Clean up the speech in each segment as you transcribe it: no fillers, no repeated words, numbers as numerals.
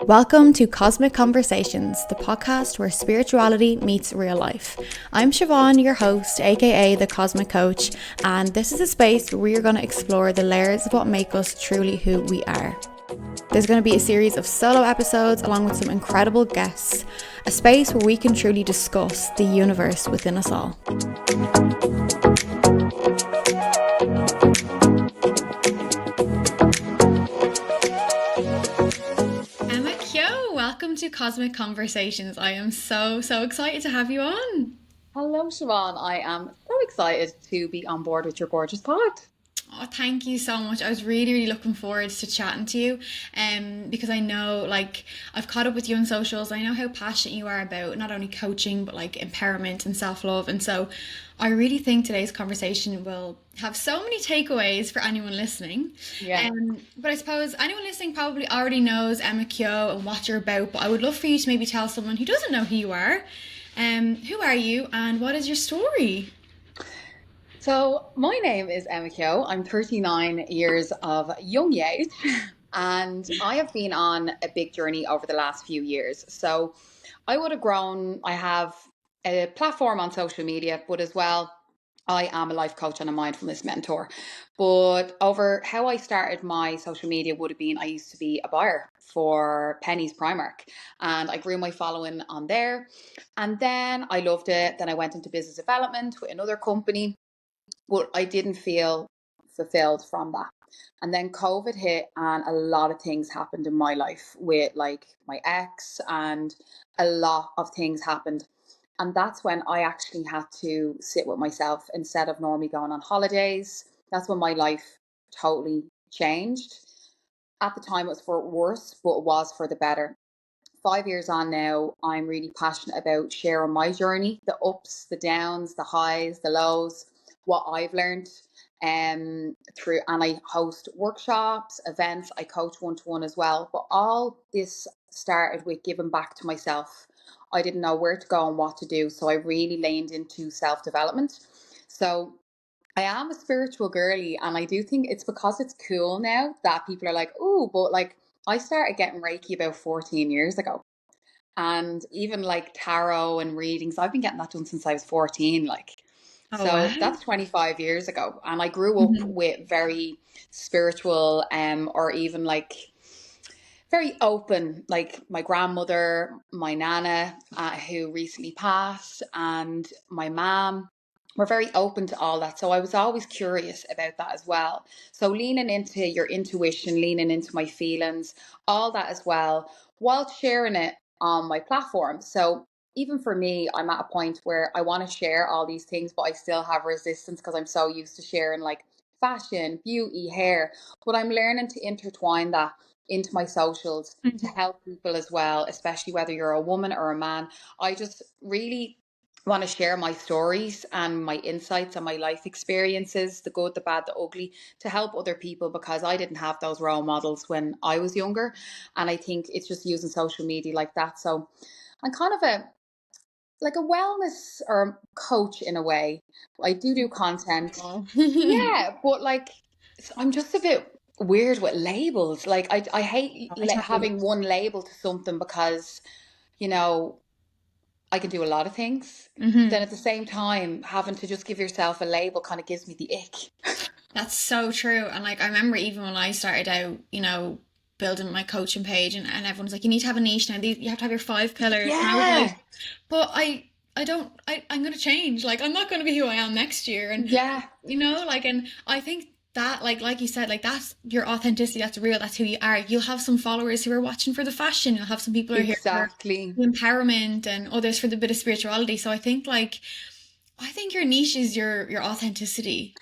Welcome to Cosmic Conversations, the podcast where spirituality meets real life. I'm Siobhan, your host, aka the Cosmic Coach, and this is a space where we are going to explore the layers of what make us truly who we are. There's going to be a series of solo episodes along with some incredible guests, a space where we can truly discuss the universe within us all. Emma Kehoe, welcome to Cosmic Conversations. I am so excited to have you on. Hello, Siobhan. I am so excited to be on board with your gorgeous pod. Oh, thank you so much. I was really looking forward to chatting to you because I know, I've caught up with you on socials. I know how passionate you are about not only coaching but empowerment and self-love, and so I really think today's conversation will have so many takeaways for anyone listening. Yeah. But I suppose anyone listening probably already knows Emma Kehoe and what you're about, but I would love for you to maybe tell someone who doesn't know who you are. Who are you and what is your story? So my name is Emma Kehoe. I'm 39 years of young age and I have been on a big journey over the last few years. So I have a platform on social media, but as well, I am a life coach and a mindfulness mentor. But over how I started my social media would have been, I used to be a buyer for Penny's Primark and I grew my following on there. And then I loved it. Then I went into business development with another company, but I didn't feel fulfilled from that. And then COVID hit and a lot of things happened in my life with my ex, and a lot of things happened. And that's when I actually had to sit with myself instead of normally going on holidays. That's when my life totally changed. At the time, it was for worse, but it was for the better. 5 years on now, I'm really passionate about sharing my journey, the ups, the downs, the highs, the lows, what I've learned through, and I host workshops, events, I coach one-to-one as well. But all this started with giving back to myself. I didn't know where to go and what to do, so I really leaned into self-development. So I am a spiritual girly, and I do think it's because it's cool now that people are like, oh, but I started getting Reiki about 14 years ago. And even tarot and readings, I've been getting that done since I was 14. Oh, wow. So that's 25 years ago. And I grew up Mhm. with very spiritual, or even very open, like my grandmother, my nana, who recently passed, and my mom were very open to all that. So I was always curious about that as well. So leaning into your intuition, leaning into my feelings, all that as well, while sharing it on my platform. So even for me, I'm at a point where I want to share all these things, but I still have resistance because I'm so used to sharing fashion, beauty, hair. But I'm learning to intertwine that into my socials to Mhm. help people as well, especially whether you're a woman or a man. I just really want to share my stories and my insights and my life experiences, the good, the bad, the ugly, to help other people, because I didn't have those role models when I was younger. And I think it's just using social media like that. So I'm kind of a wellness or coach in a way. I do content. Oh. Yeah, but I'm just a bit weird with labels. I hate I totally. having one label to something, because you know I can do a lot of things. But then Hmm. at the same time, having to just give yourself a label kind of gives me the ick. That's so true. And I remember even when I started out, building my coaching page, and everyone's like, you need to have a niche now. You have to have your 5 pillars. And I was Yeah, like, but I don't, I'm going to change. I'm not going to be who I am next year. And, yeah, and I think that, like you said, that's your authenticity. That's real. That's who you are. You'll have some followers who are watching for the fashion. You'll have some people who are here for exactly. the empowerment, and others for the bit of spirituality. So I think your niche is your authenticity.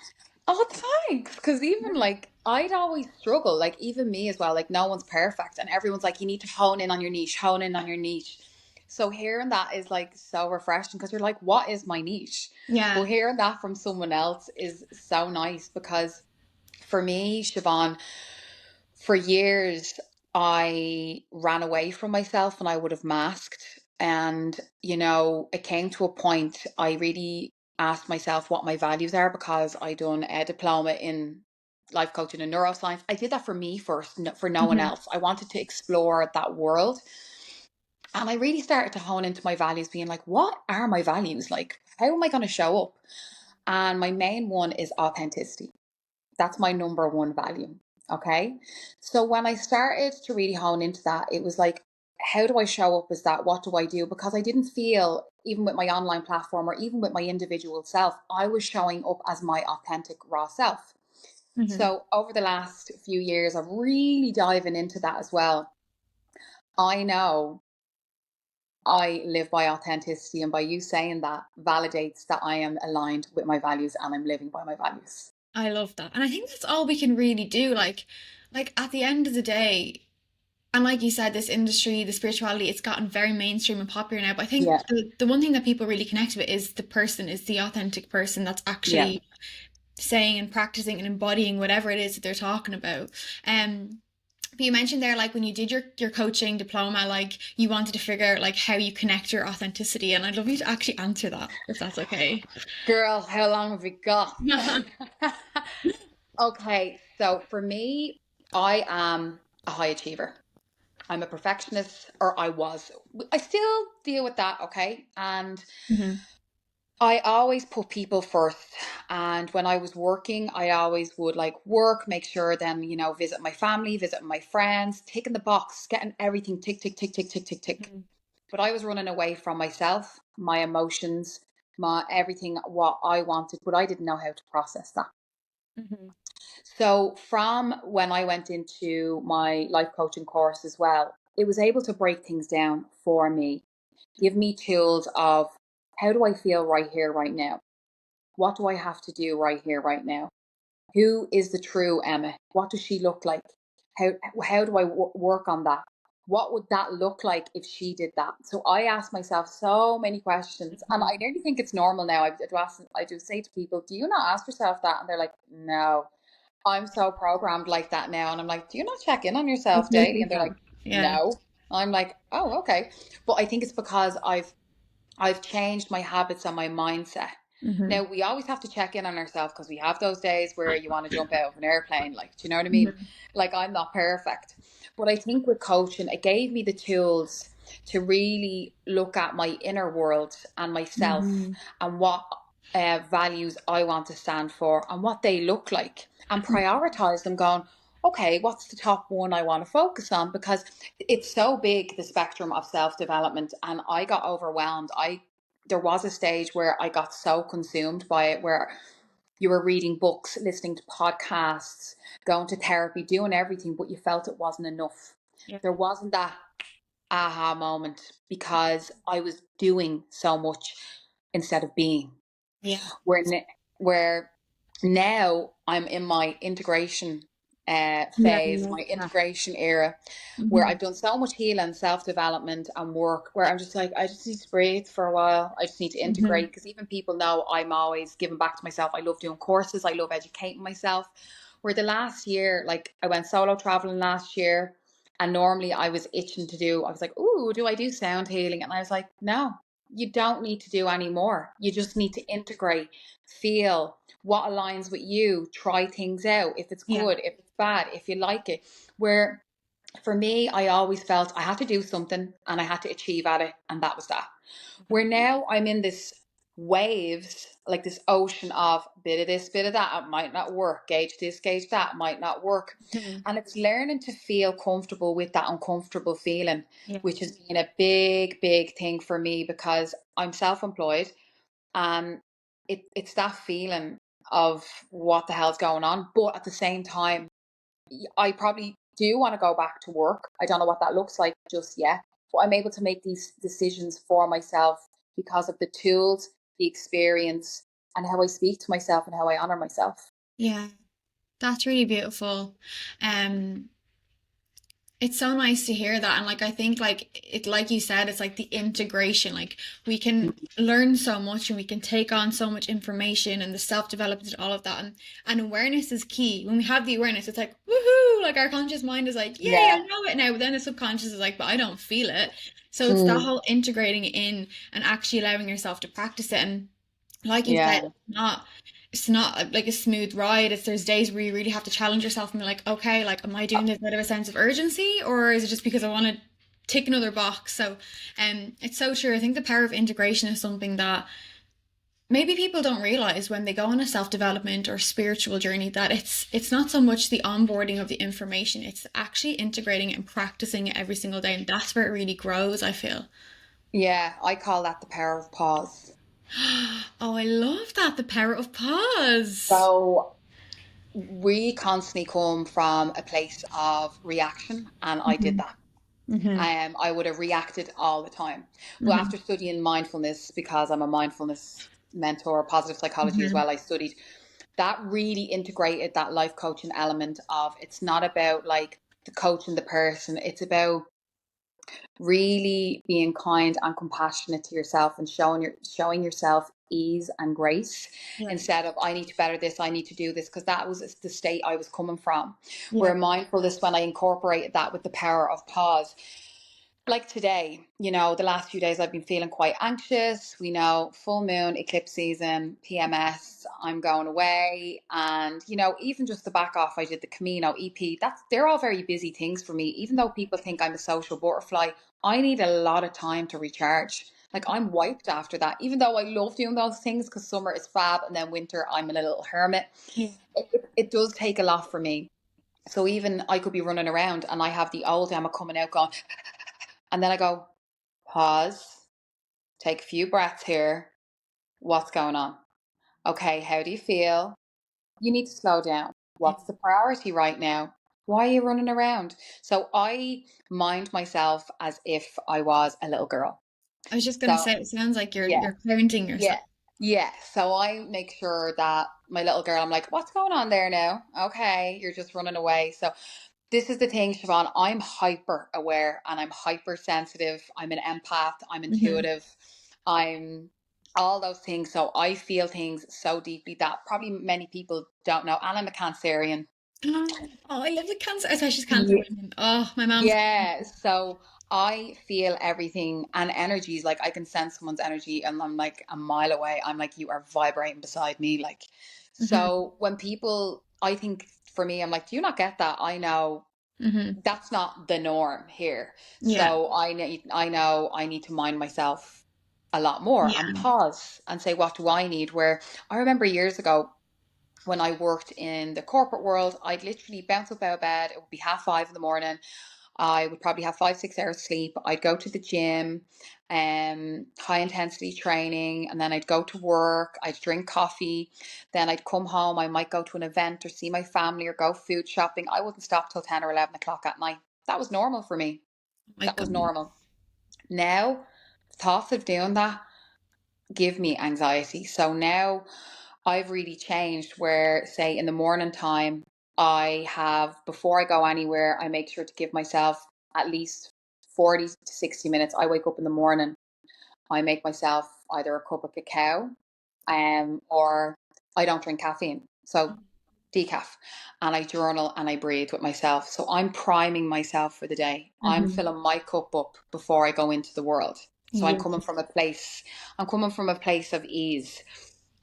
Oh, thanks. Because even I'd always struggle, even me as well. No one's perfect, and everyone's like, you need to hone in on your niche, hone in on your niche. So hearing that is so refreshing, because you're like, what is my niche? But Yeah. hearing that from someone else is so nice, because for me, Siobhan, for years, I ran away from myself and I would have masked. And, it came to a point I really asked myself what my values are, because I done a diploma in life coaching and neuroscience. I did that for me first, for no one Hmm. else. I wanted to explore that world. And I really started to hone into my values, being like, what are my values? Like, how am I going to show up? And my main one is authenticity. That's my number one value. Okay. So when I started to really hone into that, it was like, how do I show up as that? What do I do? Because I didn't feel, even with my online platform or even with my individual self, I was showing up as my authentic raw self. Hmm. So over the last few years, I'm really diving into that as well. I know I live by authenticity, and by you saying that validates that I am aligned with my values and I'm living by my values. I love that. And I think that's all we can really do. Like at the end of the day, and like you said, this industry, the spirituality, it's gotten very mainstream and popular now. But I Yeah, think the one thing that people really connect with is the person, is the authentic person that's yeah. actually saying and practicing and embodying whatever it is that they're talking about. But you mentioned there, like when you did your coaching diploma, like you wanted to figure out like how you connect your authenticity, and I'd love you to actually answer that if that's okay. Girl, how long have we got? Okay, so for me, I am a high achiever. I'm a perfectionist, or I was. I still deal with that, okay? And Hmm. I always put people first. And when I was working, I always would like work, make sure then, visit my family, visit my friends, ticking the box, getting everything tick, tick, tick, tick, tick, tick, tick. But I was running away from myself, my emotions, my everything, what I wanted, but I didn't know how to process that. Hmm. So from when I went into my life coaching course as well, it was able to break things down for me, give me tools of how do I feel right here, right now? What do I have to do right here, right now? Who is the true Emma? What does she look like? How do I work on that? What would that look like if she did that? So I ask myself so many questions, and Hmm. I nearly think it's normal now. I do say to people, "Do you not ask yourself that?" And they're like, "No." I'm so programmed like that now, and I'm like, "Do you not check in on I yourself totally daily?" And get they're that. like, Yeah. "No." I'm like, "Oh, okay." But I think it's because I've changed my habits and my mindset. Hmm. Now, we always have to check in on ourselves because we have those days where you want to jump out of an airplane. Like, do you know what I mean? Hmm. Like, I'm not perfect. But I think with coaching, it gave me the tools to really look at my inner world and myself Hmm. and what values I want to stand for and what they look like, and prioritize them, going, okay, what's the top one I want to focus on? Because it's so big, the spectrum of self development, and I got overwhelmed. There was a stage where I got so consumed by it, where you were reading books, listening to podcasts, going to therapy, doing everything, but you felt it wasn't enough. Yeah. There wasn't that aha moment because I was doing so much instead of being. Yeah. Where now I'm in my integration Yeah. I phase, love my that. integration era, where Hmm. I've done so much healing, self development, and work, where I'm just like, I just need to breathe for a while. I just need to Hmm. integrate, because even people know I'm always giving back to myself. I love doing courses, I love educating myself. Where the last year, like I went solo traveling last year, and normally I was itching to do, I was like, ooh, do I do sound healing? And I was like, no, you don't need to do any more. You just need to integrate, feel what aligns with you, try things out. If it's Yeah. good, if it's bad, if you like it. Where for me, I always felt I had to do something and I had to achieve at it, and that was that. Where now I'm in this waves, like this ocean of bit of this, bit of that. It might not work. Gauge this, gauge that, might not work. Hmm. And it's learning to feel comfortable with that uncomfortable feeling, Yeah. which has been a big, big thing for me, because I'm self employed, and it's that feeling of what the hell's going on. But at the same time, I probably do want to go back to work. I don't know what that looks like just yet, but I'm able to make these decisions for myself because of the tools, the experience, and how I speak to myself and how I honor myself. Yeah. That's really beautiful. Um, It's so nice to hear that. And like I think like it like you said, it's like the integration. Like we can learn so much and we can take on so much information and the self-development and all of that. And awareness is key. When we have the awareness, it's like woohoo! Like our conscious mind is like, yay, I Yeah. know it now. But then the subconscious is like, but I don't feel it. So it's that Mm, whole integrating it in and actually allowing yourself to practice it. And like you said, yeah. it's not it's not like a smooth ride. There's days where you really have to challenge yourself and be like, okay, like, am I doing this out of a sense of urgency, or is it just because I want to tick another box? So, it's so true. I think the power of integration is something that maybe people don't realize when they go on a self-development or spiritual journey, that it's not so much the onboarding of the information, it's actually integrating it and practicing it every single day, and that's where it really grows, I feel. Yeah, I call that the power of pause. Oh, I love that, the power of pause. So we constantly come from a place of reaction, and I did Hmm. that. Hmm. I would have reacted all the time. But after Hmm. studying mindfulness, because I'm a mindfulness mentor, positive psychology as Hmm. well, I studied that, really integrated that life coaching element of, it's not about like the coaching the person, it's about really being kind and compassionate to yourself, and showing yourself ease and grace, Yeah. instead of I need to better this, I need to do this, because that was the state I was coming from. Yeah. Where mindfulness, when I incorporated that with the power of pause, like today, the last few days I've been feeling quite anxious. We know full moon, eclipse season, PMS, I'm going away. And, even just the back off, I did the Camino EP. They're all very busy things for me. Even though people think I'm a social butterfly, I need a lot of time to recharge. Like, I'm wiped after that, even though I love doing those things, because summer is fab and then winter, I'm a little hermit. Yeah. It does take a lot for me. So even I could be running around and I have the old Emma coming out going, and then I go, pause, take a few breaths here. What's going on? Okay, how do you feel? You need to slow down. Yeah. What's the priority right now? Why are you running around? So I mind myself as if I was a little girl. I was just gonna So say, it sounds like you're yeah, you're parenting yeah, yourself. yeah. So I make sure that my little girl, I'm like, what's going on there now? Okay, you're just running away. So this is the thing, Siobhan. I'm hyper aware and I'm hypersensitive. I'm an empath. I'm Hmm. intuitive. I'm all those things. So I feel things so deeply that probably many people don't know. And I'm a Cancerian. Oh, I love the cancer, especially cancer Ye- women. Oh, my mom's. Yeah. So I feel everything and energies. Like, I can sense someone's energy and I'm like a mile away. I'm like, you are vibrating beside me. Like, Hmm. so when people, I think for me, I'm like, do you not get that? I know Hmm. that's not the norm here. Yeah. So I know I need to mind myself a lot more and Yeah. pause and say, what do I need? Where I remember years ago when I worked in the corporate world, I'd literally bounce up out of bed. It would be 5:30 in the morning. I would probably have 5, 6 hours sleep. I'd go to the gym, high intensity training, and then I'd go to work. I'd drink coffee. Then I'd come home. I might go to an event or see my family or go food shopping. I wouldn't stop till 10 or 11 o'clock at night. That was normal for me. Oh my That was God. normal. Now, thoughts of doing that give me anxiety. So now I've really changed where, say, in the morning time, I have, before I go anywhere, I make sure to give myself at least 40 to 60 minutes. I wake up in the morning, I make myself either a cup of cacao, or I don't drink caffeine. So decaf, and I journal and I breathe with myself. So I'm priming myself for the day. I'm Hmm. filling my cup up before I go into the world. So Yeah. I'm coming from a place of ease.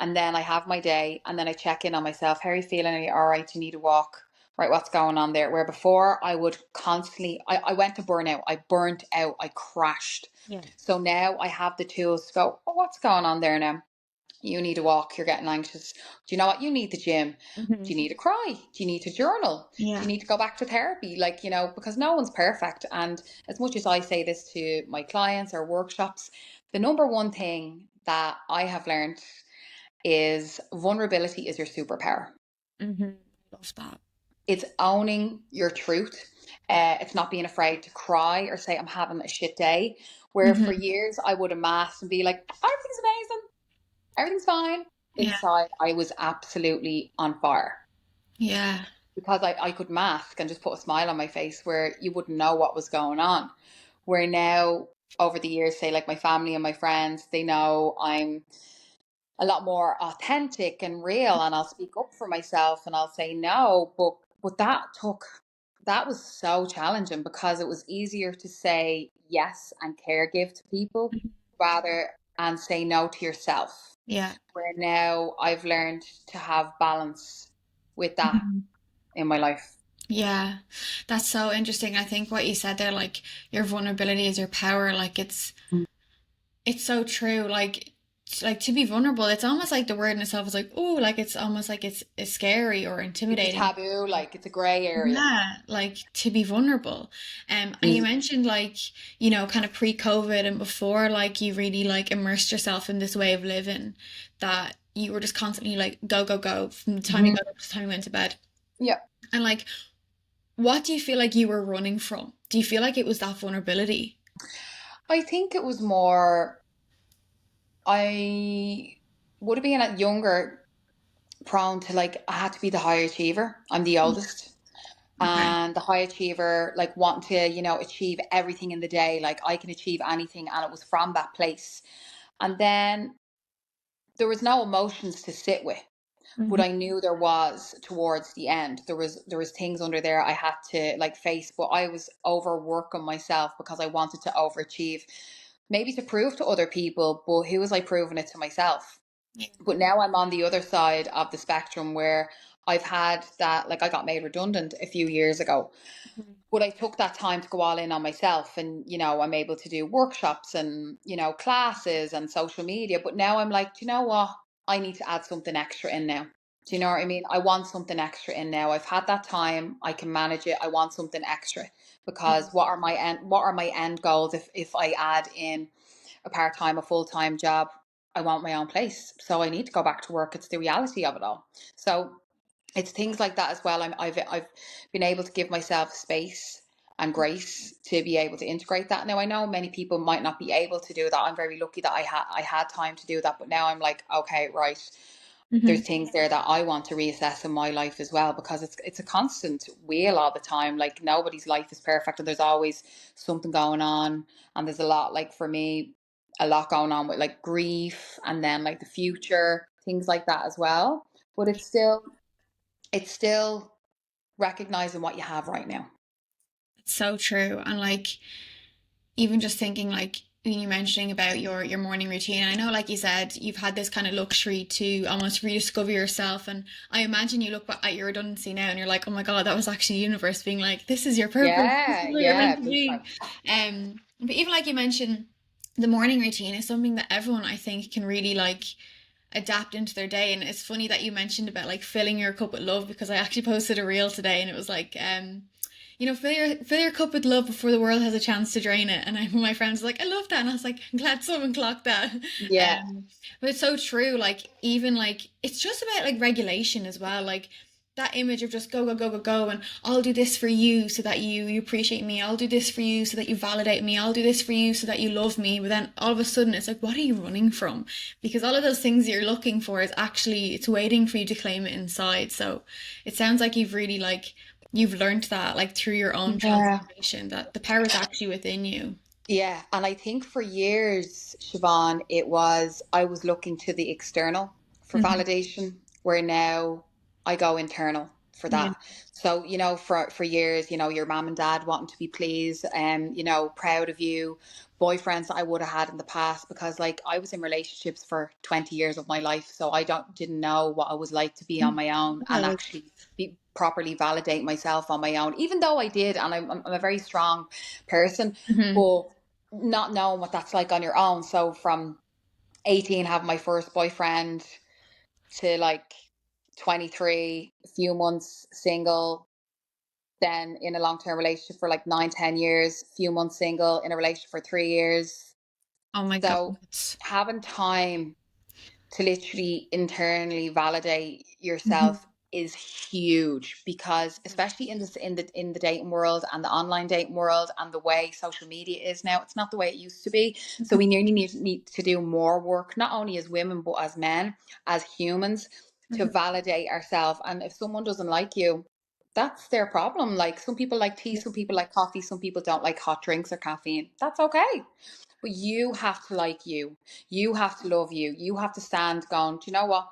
And then I have my day and then I check in on myself. How are you feeling? Are you all right? Do you need a walk? Right, what's going on there? Where before I would constantly, I went to burnout. I burnt out. I crashed. Yeah. So now I have the tools to go, oh, what's going on there now? You need a walk, you're getting anxious. Do you know what? You need the gym. Hmm. Do you need to cry? Do you need to journal? Do Yeah. you need to go back to therapy? Like, because no one's perfect. And as much as I say this to my clients or workshops, the number one thing that I have learned is vulnerability is your superpower. Hmm. Love that. It's owning your truth. It's not being afraid to cry or say, I'm having a shit day. Where for Hmm. years I would have masked and be like, everything's amazing, everything's fine. Yeah. Inside, I was absolutely on fire Yeah. because I could mask and just put a smile on my face where you wouldn't know what was going on. Where now, over the years, say like my family and my friends, they know I'm a lot more authentic and real, and I'll speak up for myself and I'll say no. But that was so challenging because it was easier to say yes and care give to people rather. and say no to yourself. Yeah. Where now I've learned to have balance with that Mhm. in my life. Yeah, that's so interesting. I think what you said there, like your vulnerability is your power, like it's so true. Like to be vulnerable, it's almost like the word in itself is like, oh, like it's almost like it's scary or It's a intimidating. taboo, like it's a gray area. Yeah, like to be vulnerable. And you Mm. mentioned like, kind of pre-COVID and before, like you really like immersed yourself in this way of living that you were just constantly like go, go, go from the time you Mhm. got up to the time you went to bed. Yeah. And like, what do you feel like you were running from? Do you feel like it was that vulnerability? I think it was more, I would have been at younger prone to like, I had to be the high achiever. I'm the oldest. Okay. And the high achiever, like want to, achieve everything in the day. Like I can achieve anything. And it was from that place. And then there was no emotions to sit with. But Hmm. I knew there was towards the end. There was things under there I had to like face, but I was overworking myself because I wanted to overachieve, maybe to prove to other people, but who was I proving it to myself? Yeah. But now I'm on the other side of the spectrum where I've had that, like I got made redundant a few years ago. Mhm. But I took that time to go all in on myself, and I'm able to do workshops and classes and social media. But now I'm like, do you know what? I need to add something extra in now. Do you know what I mean? I want something extra in now. I've had that time. I can manage it. I want something extra because what are my end goals if I add in a part-time, a full-time job? I want my own place. So I need to go back to work. It's the reality of it all. So it's things like that as well. I've been able to give myself space and grace to be able to integrate that. Now I know many people might not be able to do that. I'm very lucky that I had time to do that. But now I'm like, okay, right. There's Hmm. things there that I want to reassess in my life as well, because it's a constant wheel all the time. Like nobody's life is perfect, and there's always something going on. And there's a lot, like for me, a lot going on with like grief and then like the future, things like that as well. But it's still recognizing what you have right now. It's so true. And like, even just thinking like when you mentioning about your morning routine, I know like you said you've had this kind of luxury to almost rediscover yourself, and I imagine you look at your redundancy now and you're like, oh my God, that was actually the universe being like, this is your purpose, this is Yeah, what you're meant yeah, to big do. time. But even like you mentioned, the morning routine is something that everyone I think can really like adapt into their day. And it's funny that you mentioned about like filling your cup with love, because I actually posted a reel today and it was like fill your cup with love before the world has a chance to drain it. And my friends were like, I love that. And I was like, I'm glad someone clocked that. Yeah. But it's so true. Like, even like, it's just about like regulation as well. Like, that image of just go, go, go, go, go. And I'll do this for you so that you appreciate me. I'll do this for you so that you validate me. I'll do this for you so that you love me. But then all of a sudden it's like, what are you running from? Because all of those things you're looking for is actually, it's waiting for you to claim it inside. So it sounds like you've really like, you've learned that like through your own Yeah. transformation, that the power is actually within you. Yeah. And I think for years, Siobhan, I was looking to the external for Hmm. validation, where now I go internal for Yeah. that. So, for years, your mom and dad wanting to be pleased and, proud of you, boyfriends that I would have had in the past, because like I was in relationships for 20 years of my life. So I didn't know what it was like to be on my own and Well, actually be properly validate myself on my own, even though I did. And I'm a very strong person, mhm. but not knowing what that's like on your own. So from 18, having my first boyfriend, to like 23, a few months single, then in a long-term relationship for like 9, 10 years, few months single, in a relationship for 3 years. Oh my God. So having time to literally internally validate Mhm. yourself is huge, because especially in the dating world and the online dating world and the way social media is now, it's not the way it used to be. So we nearly need to do more work, not only as women but as men, as humans, to Mhm. validate ourselves. And if someone doesn't like you, that's their problem. Like some people like tea, some people like coffee, some people don't like hot drinks or caffeine. That's okay. But you have to like you. You have to love you. You have to stand going, do you know what?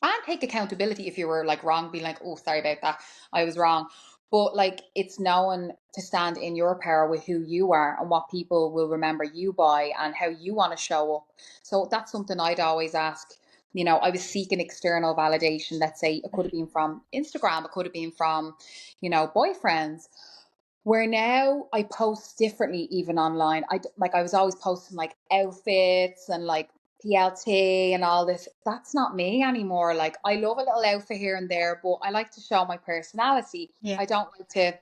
And take accountability if you were like wrong, be like, oh, sorry about that. I was wrong. But like, it's knowing to stand in your power with who you are and what people will remember you by and how you want to show up. So that's something I'd always ask. You know, I was seeking external validation. Let's say it could have been from Instagram, it could have been from, you know, boyfriends. Where now I post differently, even online. I was always posting like outfits and like PLT and all this. That's not me anymore. Like, I love a little outfit here and there, but I like to show my personality. Yeah. I don't like to,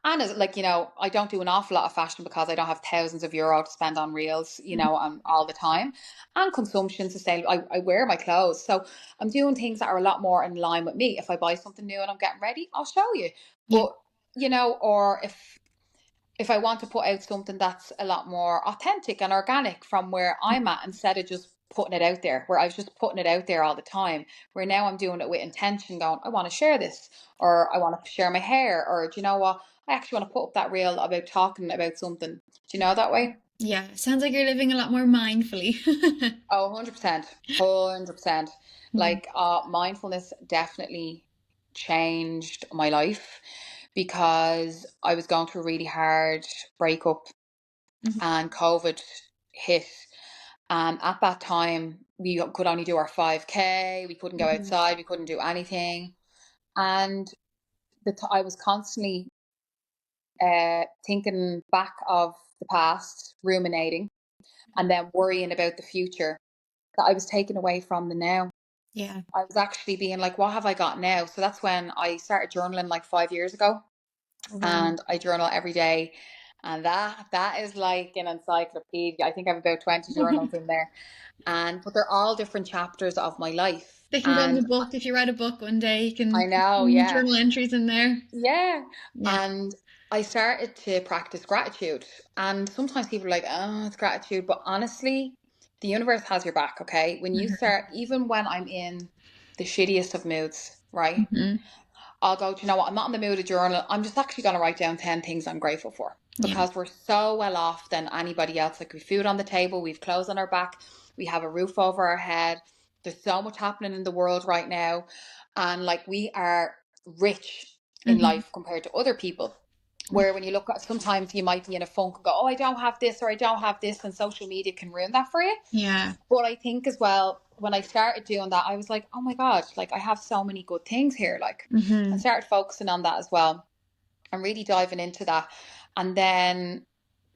and as, like, you know, I don't do an awful lot of fashion because I don't have thousands of euro to spend on reels, you know, all the time. And consumption, sustainable. I wear my clothes. So I'm doing things that are a lot more in line with me. If I buy something new and I'm getting ready, I'll show you. Yeah. But, you know, or if I want to put out something that's a lot more authentic and organic from where I'm at, instead of just putting it out there, where I was just putting it out there all the time, where now I'm doing it with intention, going, I want to share this, or I want to share my hair, or do you know what? I actually want to put up that reel about talking about something. Do you know, that way? Yeah. Sounds like you're living a lot more mindfully. Oh, 100%. 100%. Yeah. Like, mindfulness definitely changed my life because I was going through a really hard breakup Mhm. and COVID hit. At that time, we could only do our 5K. We couldn't go Mhm. outside. We couldn't do anything. And I was constantly thinking back of the past, ruminating, and then worrying about the future, that I was taken away from the now. Yeah. I was actually being like, what have I got now? So that's when I started journaling like 5 years ago. Wow. And I journal every day. And that is like an encyclopedia. I think I have about 20 journals in there. But they're all different chapters of my life. They can go in And a book. If you write a book one day, you can I put know, some yeah. journal entries in there. Yeah. Yeah. And I started to practice gratitude. And sometimes people are like, oh, it's gratitude. But honestly, the universe has your back, okay? When you start, even when I'm in the shittiest of moods, right? Hmm. I'll go, do you know what? I'm not in the mood to journal. I'm just actually going to write down 10 things I'm grateful for, Yeah. because we're so well off than anybody else. Like, we've food on the table, we've clothes on our back, we have a roof over our head. There's so much happening in the world right now. And like, we are rich in Hmm. life compared to other people. Where when you look at, sometimes you might be in a funk and go, oh, I don't have this, or I don't have this, and social media can ruin that for you. Yeah. But I think as well, when I started doing that, I was like, oh my God, like, I have so many good things here. Like, I Hmm. started focusing on that as well and really diving into that. And then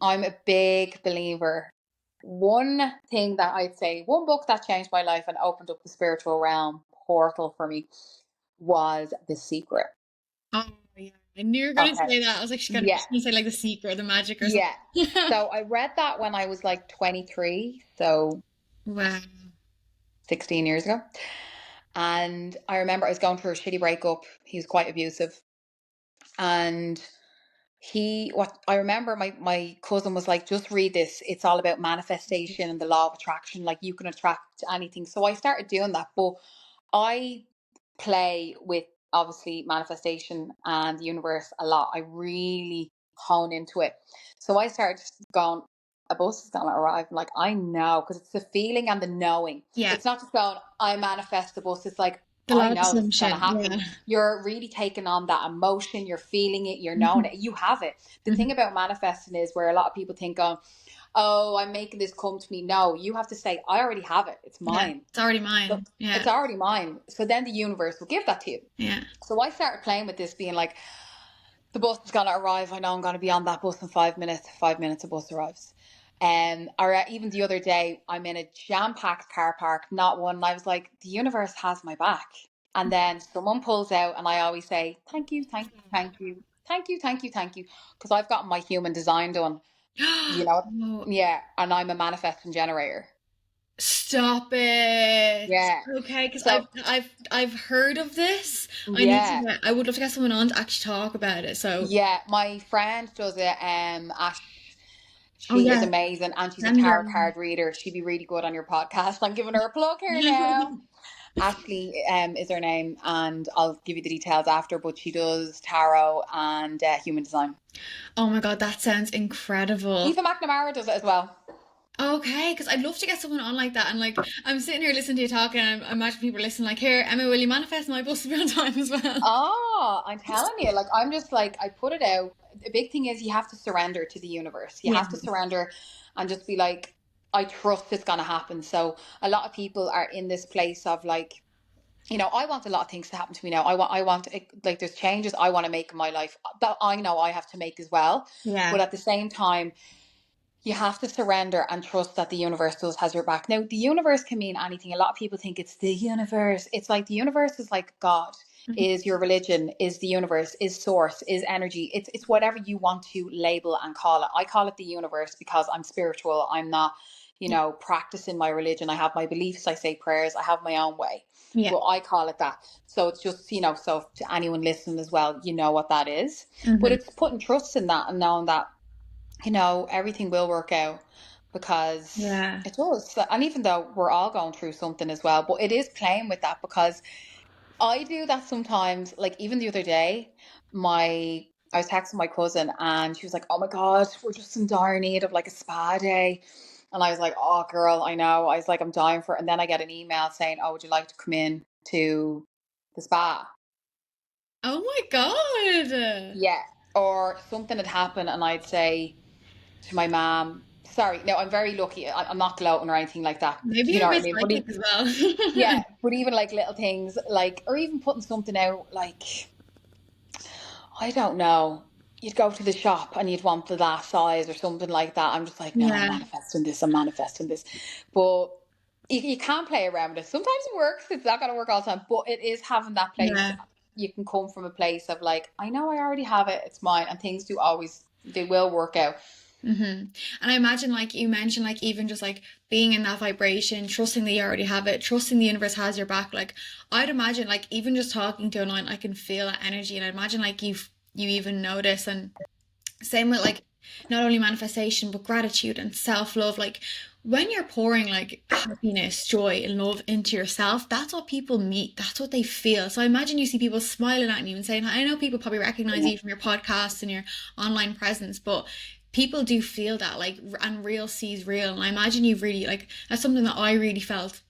I'm a big believer. One thing that I'd say, one book that changed my life and opened up the spiritual realm portal for me was The Secret. Oh, yeah. I knew you were going to Okay. say that. I was like, Yeah. she's going to say like the secret or the magic or Yeah. something. So I read that when I was like 23. So Wow. 16 years ago. And I remember I was going through a shitty breakup. He was quite abusive. And what I remember, my cousin was like, just read this. It's all about manifestation and the law of attraction. Like, you can attract anything. So I started doing that. But I play with, obviously, manifestation and the universe a lot. I really hone into it. So I started going, a bus is going to arrive. I'm like, I know, because it's the feeling and the knowing. Yeah. It's not just going, I manifest the bus. It's like, The I law of know this is going to assumption. happen. Yeah. You're really taking on that emotion. You're feeling it. You're knowing Hmm. it. You have it. The Hmm. thing about manifesting is, where a lot of people think, oh, I'm making this come to me. No, you have to say, I already have it. It's Yeah. mine. It's already So mine. it's Yeah. already mine. So then the universe will give that to you. Yeah. So I started playing with this, being like, the bus is going to arrive. I know I'm going to be on that bus in 5 minutes. 5 minutes, a bus arrives. Or even the other day, I'm in a jam-packed car park, not one. And I was like, the universe has my back. And then someone pulls out, and I always say, thank you, thank you, thank you, thank you, thank you, thank you. Because I've gotten my human design done, you know? Oh, Yeah. And I'm a manifesting generator. stop it. Yeah. Okay, because So, I've heard of this. yeah. I would love to get someone on to actually talk about it. So, Yeah, my friend does it. Ash, oh she is yeah, amazing, and she's a send her tarot on. card reader. She'd be really good on your podcast. I'm giving her a plug here now. Ashley, is her name, and I'll give you the details after. But she does tarot and human design. Oh my God, that sounds incredible. Eva McNamara does it as well. Okay, because I'd love to get someone on like that. And like, I'm sitting here listening to you talking, and I imagine people listening, like, here, Emma, will you manifest my bus to be on time as well? Oh, I'm telling you, like I'm just like I put it out. The big thing is you have to surrender to the universe. You Yeah. have to surrender and just be like, I trust it's gonna happen. So a lot of people are in this place of like, I want a lot of things to happen to me now. I want like there's changes I want to make in my life that I know I have to make as well. Yeah. But at the same time, you have to surrender and trust that the universe does has your back. Now, the universe can mean anything. A lot of people think it's the universe. It's like the universe is like God, Mhm. is your religion, is the universe, is source, is energy. It's whatever you want to label and call it. I call it the universe because I'm spiritual. I'm not, Yeah. practicing my religion. I have my beliefs. I say prayers. I have my own way. Yeah. But I call it that. So it's just, so to anyone listening as well, you know what that is. But Hmm. it's putting trust in that and knowing that everything will work out because Yeah. it does. And even though we're all going through something as well, but it is playing with that because I do that sometimes. Like even the other day, I was texting my cousin and she was like, "Oh my God, we're just in dire need of like a spa day." And I was like, "Oh girl, I know." I was like, "I'm dying for it." And then I get an email saying, "Oh, would you like to come in to the spa?" Oh my God. Yeah. Or something had happened and I'd say to my mom, sorry, no, I'm very lucky. I'm not gloating or anything like that. Maybe You you're know a what I bit mean? But psychic as yeah, well. but even like little things, like, or even putting something out, like, I don't know. You'd go to the shop and you'd want the last size or something like that. I'm just like, no, I'm Yeah. manifesting this, I'm manifesting this. But you can't play around with it. Sometimes it works, it's not going to work all the time, but it is having that place. Yeah. You can come from a place of like, I know I already have it, it's mine, and things do always, they will work out. Hmm. And I imagine, like you mentioned, like even just like being in that vibration, trusting that you already have it, trusting the universe has your back. Like I'd imagine, like even just talking to online, I can feel that energy, and I imagine like you even notice. And same with like not only manifestation but gratitude and self-love. Like when you're pouring like happiness, joy, and love into yourself, that's what people meet, that's what they feel. So I imagine you see people smiling at you and saying, I know people probably recognize you from your podcasts and your online presence, but people do feel that, like, and real sees real. And I imagine you've really, like, that's something that I really felt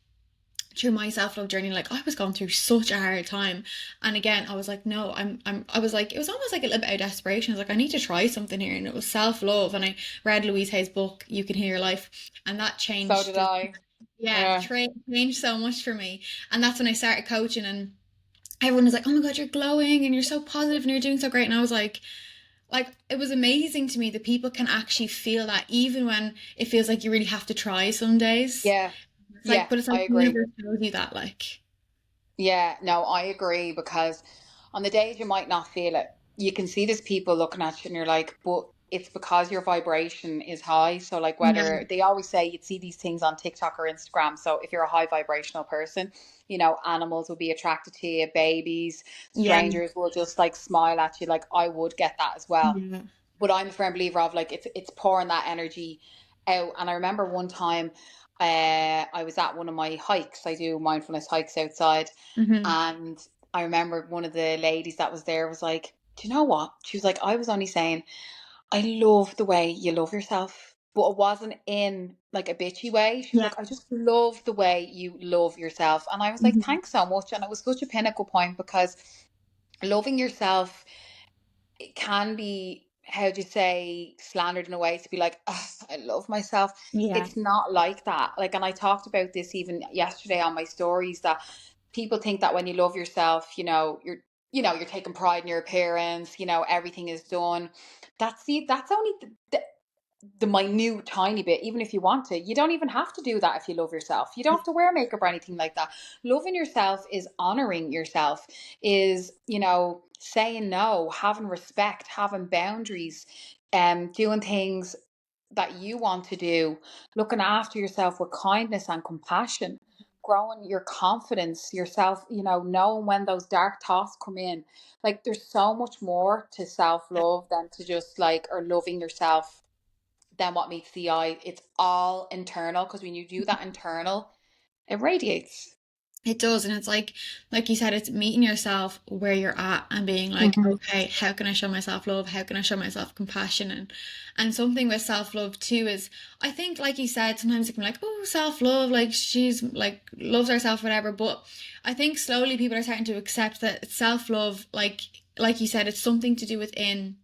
through my self-love journey. Like I was going through such a hard time, and again I was like, no, I was like, it was almost like a little bit of desperation. I was like, I need to try something here, and it was self-love. And I read Louise Hay's book, You Can Heal Your Life, and that So did changed, I. yeah, Yeah. changed so much for me. And that's when I started coaching, and everyone was like, oh my God, you're glowing and you're so positive and you're doing so great. And I was like it was amazing to me that people can actually feel that even when it feels like you really have to try some days. Yeah. It's like, Yeah, but it's I like the agree. universe tells you that, like. Yeah, no, I agree because on the days you might not feel it, you can see there's people looking at you and you're like, but it's because your vibration is high. So, like, Yeah, whether they always say you'd see these things on TikTok or Instagram. So, if you're a high vibrational person, animals will be attracted to you, babies, yeah, strangers will just like smile at you. Like, I would get that as well. yeah. But I'm a firm believer of like it's pouring that energy out. And I remember one time I was at one of my hikes. I do mindfulness hikes outside, Hmm. and I remember one of the ladies that was there was like, "Do you know what?" She was like, "I was only saying I love the way you love yourself." But it wasn't in like a bitchy way. She was Yeah. like, I just love the way you love yourself. And I was like, Hmm. thanks so much. And it was such a pinnacle point because loving yourself, it can be, how do you say, slandered in a way to be like, "Ugh, I love myself." Yeah. It's not like that. Like, and I talked about this even yesterday on my stories that people think that when you love yourself, you're taking pride in your appearance, everything is done. That's only the minute tiny bit. Even if you want to, you don't even have to do that. If you love yourself, you don't have to wear makeup or anything like that. Loving yourself is honoring yourself, is saying no, having respect, having boundaries, doing things that you want to do, looking after yourself with kindness and compassion, growing your confidence yourself, knowing when those dark thoughts come in. Like, there's so much more to self-love than to just like, or loving yourself, than what meets the eye. It's all internal because when you do that internal, it radiates. It does, and it's like you said, it's meeting yourself where you're at and being like, Hmm. okay, how can I show myself love? How can I show myself compassion? And something with self-love too is, I think, like you said, sometimes it can be like, oh, self-love, like she's like loves herself, whatever. But I think slowly people are starting to accept that self-love, like you said, it's something to do within.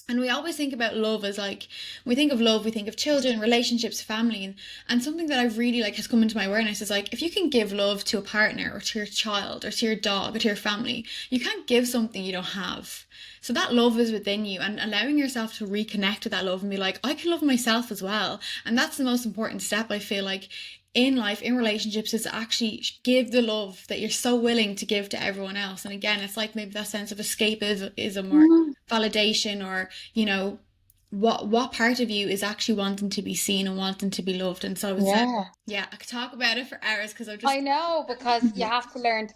And we always think about love as like, when we think of love, we think of children, relationships, family, and something that I've really like has come into my awareness is like, if you can give love to a partner or to your child or to your dog or to your family, you can't give something you don't have. So that love is within you, and allowing yourself to reconnect with that love and be like, I can love myself as well. And that's the most important step, I feel like, in life, in relationships, is to actually give the love that you're so willing to give to everyone else. And again, it's like maybe that sense of escapism or validation, or what part of you is actually wanting to be seen and wanting to be loved. And so it's Yeah. yeah, I could talk about it for hours because I've I just know, because you have to learn to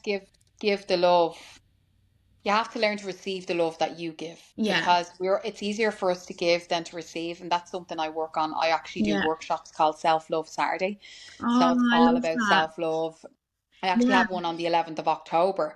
give the love. You have to learn to receive the love that you give, yeah, because it's easier for us to give than to receive, and that's something I work on. I actually do yeah. workshops called Self-Love Saturday. So Oh, it's I all love about that. self-love. I actually Yeah. have one on the 11th of October.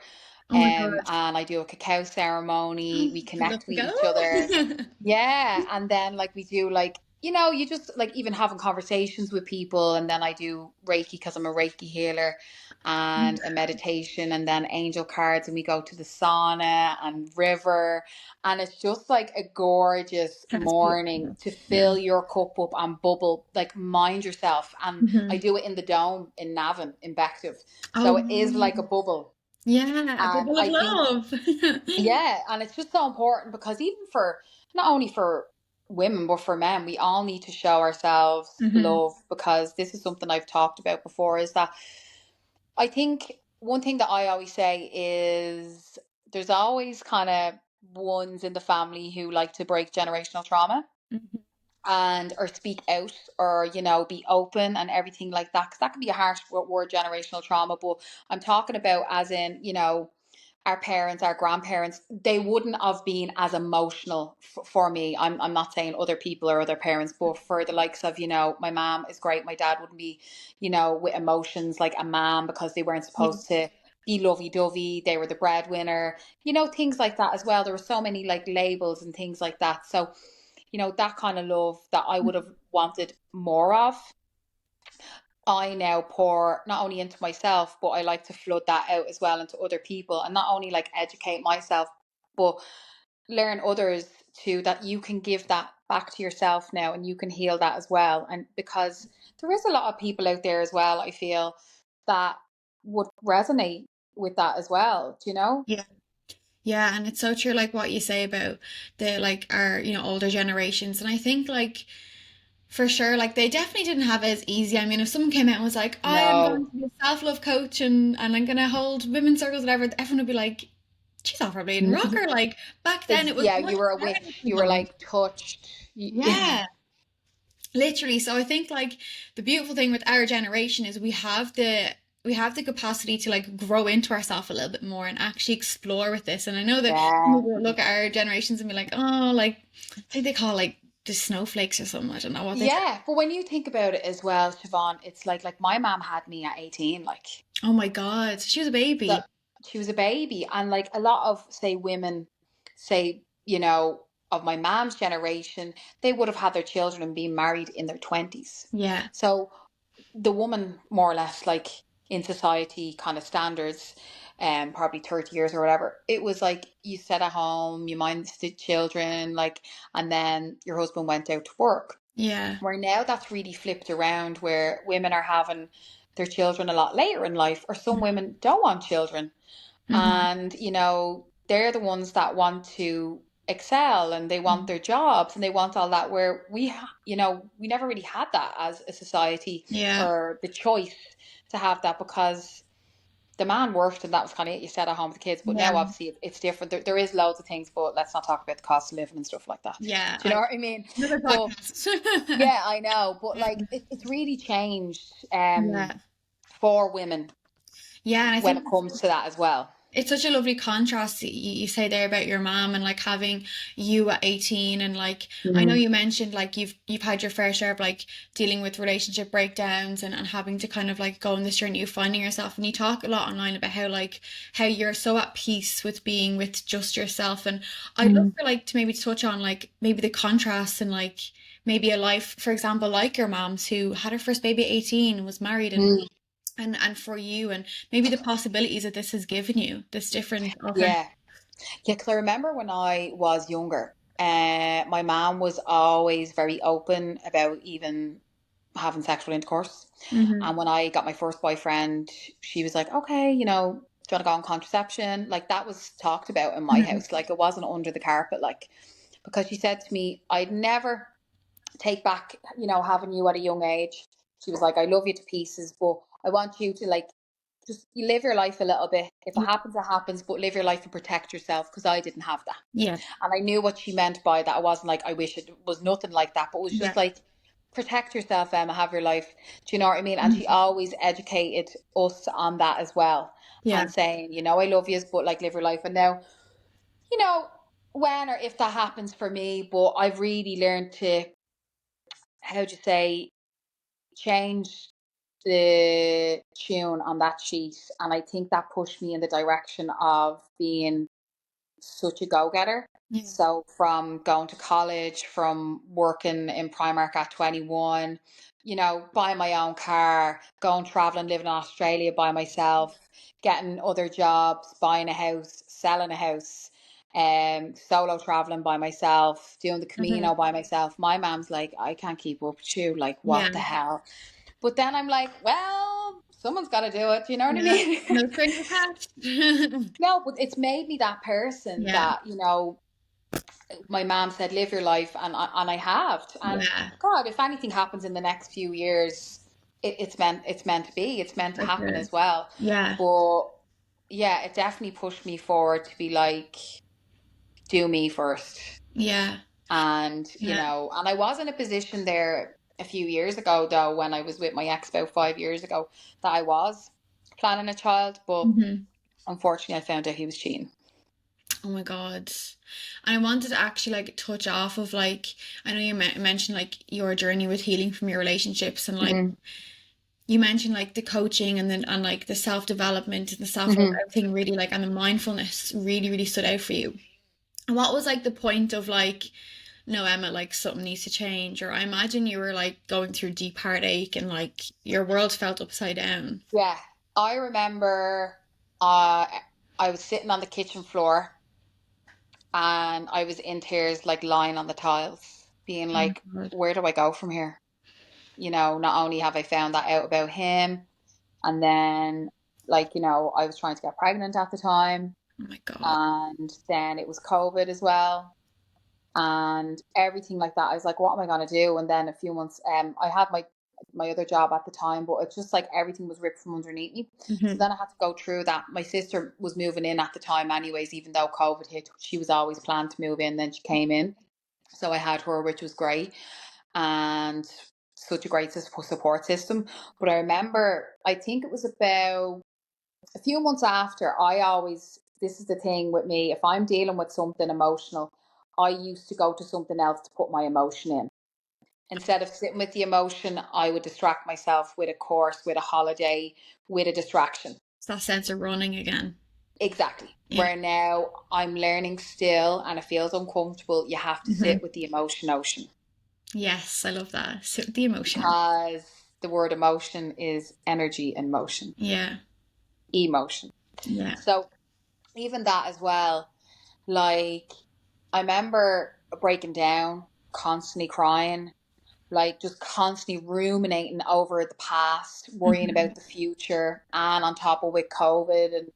Oh my God. And I do a cacao ceremony. We I'd love connect to with go. each other. Yeah, and then like we do like, you just like even having conversations with people, and then I do Reiki because I'm a Reiki healer, and a meditation, and then angel cards, and we go to the sauna and river, and it's just like a gorgeous That's morning beautiful. to Yeah. fill your cup up and bubble, like mind yourself. And I Hmm. do it in the Dome in Navan in Bective, so Oh, it is like a bubble. yeah, a And bubble of I think, love. yeah, and it's just so important, because even for not only for women but for men, we all need to show ourselves Hmm. love, because this is something I've talked about before, is that I think one thing that I always say is there's always kind of ones in the family who like to break generational trauma, Hmm. and or speak out, or be open and everything like that, because that can be a harsh word, generational trauma. But I'm talking about as in, our parents, our grandparents, they wouldn't have been as emotional for me. I'm not saying other people or other parents, but for the likes of, my mom is great. My dad wouldn't be, with emotions like a man, because they weren't Yeah. supposed to be lovey dovey. They were the breadwinner, things like that as well. There were so many like labels and things like that. So, that kind of love that I would have wanted more of, I now pour not only into myself, but I like to flood that out as well into other people, and not only like educate myself, but learn others too, that you can give that back to yourself now, and you can heal that as well. And because there is a lot of people out there as well, I feel, that would resonate with that as well, do you know? Yeah. Yeah, and it's so true, like what you say about the like our, older generations. And I think like for sure, like they definitely didn't have it as easy. I mean, if someone came out and was like, I am going No. to be a self-love coach and I'm gonna hold women's circles, whatever, everyone would be like, she's off her bleeding rocker. Like back then it was Yeah, much you were a harder witch. to You were hold. like touched. Yeah. Literally. So I think like the beautiful thing with our generation is we have the capacity to like grow into ourselves a little bit more and actually explore with this. And I know that some Yeah. people look at our generations and be like, oh, like I think they call like the snowflakes or something. I don't know what they call. Yeah, but when you think about it as well, Siobhan, it's like my mom had me at 18, like, Oh my God. She was a so baby. she was a baby. And like a lot of, say, women, say, of my mom's generation, they would have had their children and been married in their 20s. Yeah. So the woman, more or less, like in society kind of standards, probably 30 years or whatever, it was like you sat at home, you minded the children, like, and then your husband went out to work. Yeah. Where now that's really flipped around, where women are having their children a lot later in life, or some women don't want children. Hmm. And, they're the ones that want to excel, and they want their jobs, and they want all that, where we never really had that as a society, Yeah. or the choice to have that, because the man worked, and that was kind of it. You sat at home with the kids. But Yeah. now obviously it's different. There is loads of things, but let's not talk about the cost of living and stuff like that. Yeah. Do you know what I mean? Another But podcast. yeah, I know, but like it's really changed Yeah. for women Yeah. And I when think it comes to that as well. it's such a lovely contrast that you say there about your mom and like having you at 18 and like I know Mm. you mentioned like you've had your fair share of like dealing with relationship breakdowns and having to kind of like go on this journey of finding yourself, and you talk a lot online about how like how you're so at peace with being with just yourself. And I'd love Mm. for like to maybe touch on like maybe the contrast and like maybe a life, for example, like your mom's who had her first baby at 18 and was married, Mm. and for you and maybe the possibilities that this has given you, this different okay. Yeah. Yeah, because I remember when I was younger, my mom was always very open about even having sexual intercourse. Hmm. And when I got my first boyfriend, she was like, okay, do you want to go on contraception? Like that was talked about in my Hmm. house. Like it wasn't under the carpet. Like, because she said to me, I'd never take back, having you at a young age. She was like, I love you to pieces, but I want you to like just you live your life a little bit. If it Yeah. happens, it happens, but live your life and protect yourself because I didn't have that. Yeah. And I knew what she meant by that. I wasn't like, I wish it was nothing like that, but it was Yeah. just like, protect yourself, Emma, have your life. Do you know what I mean? And she Mhm. always educated us on that as well. Yeah. And saying, I love you, but like live your life. And now, you know, when or if that happens for me, but I've really learned to, how do you say, change the tune on that sheet. And I think that pushed me in the direction of being such a go-getter. Yeah. So from going to college, from working in Primark at 21, buying my own car, going traveling, living in Australia by myself, getting other jobs, buying a house, selling a house, solo traveling by myself, doing the Hmm. Camino by myself. My mom's like, I can't keep up with you. Like, Yeah. what the hell? But then I'm like, well, someone's got to do it. You know what I Yeah. mean? No strings attached. No, but it's made me that person Yeah. that, my mom said, live your life. And I have. And Yeah. God, if anything happens in the next few years, it's meant to be. It's meant to For happen sure. as well. Yeah. But yeah, it definitely pushed me forward to be like, do me first. Yeah. And, Yeah. and I was in a position there a few years ago, though, when I was with my ex about 5 years ago, that I was planning a child. But Hmm. unfortunately, I found out he was cheating. Oh my God. And I wanted to actually like touch off of like, I know you mentioned like your journey with healing from your relationships, and like Mm-hmm. you mentioned like the coaching and then and like the self-development and the self-love, Mm-hmm. everything really like, and the mindfulness really, really stood out for you. And what was like the point of like, no, Emma, like something needs to change? Or I imagine you were like going through deep heartache and like your world felt upside down. Yeah, I remember uh, I was sitting on the kitchen floor and I was in tears, like lying on the tiles, being Oh my like, God. where do I go from here? Not only have I found that out about him, and then, like, I was trying to get pregnant at the time, Oh my God. and then it was COVID as well. And everything like that. I was like, what am I going to do? And then a few months, I had my other job at the time, but it's just like everything was ripped from underneath me. So Hmm. then I had to go through that. My sister was moving in at the time, anyways, even though COVID hit, she was always planned to move in. Then she came in, so I had her, which was great, and such a great support system. But I remember, I think it was about a few months after, this is the thing with me, if I'm dealing with something emotional, I used to go to something else to put my emotion in. Instead of sitting with the emotion, I would distract myself with a course, with a holiday, with a distraction. It's that sense of running again. Exactly. Yeah. Where now I'm learning still and it feels uncomfortable, you have to Hmm. sit with the emotion ocean, Yes, I love that. Sit with the emotion. because the word emotion is energy in motion, Yeah. emotion. Yeah. So even that as well, like, I remember breaking down, constantly crying, like just constantly ruminating over the past, worrying Hmm. about the future, and on top of with COVID and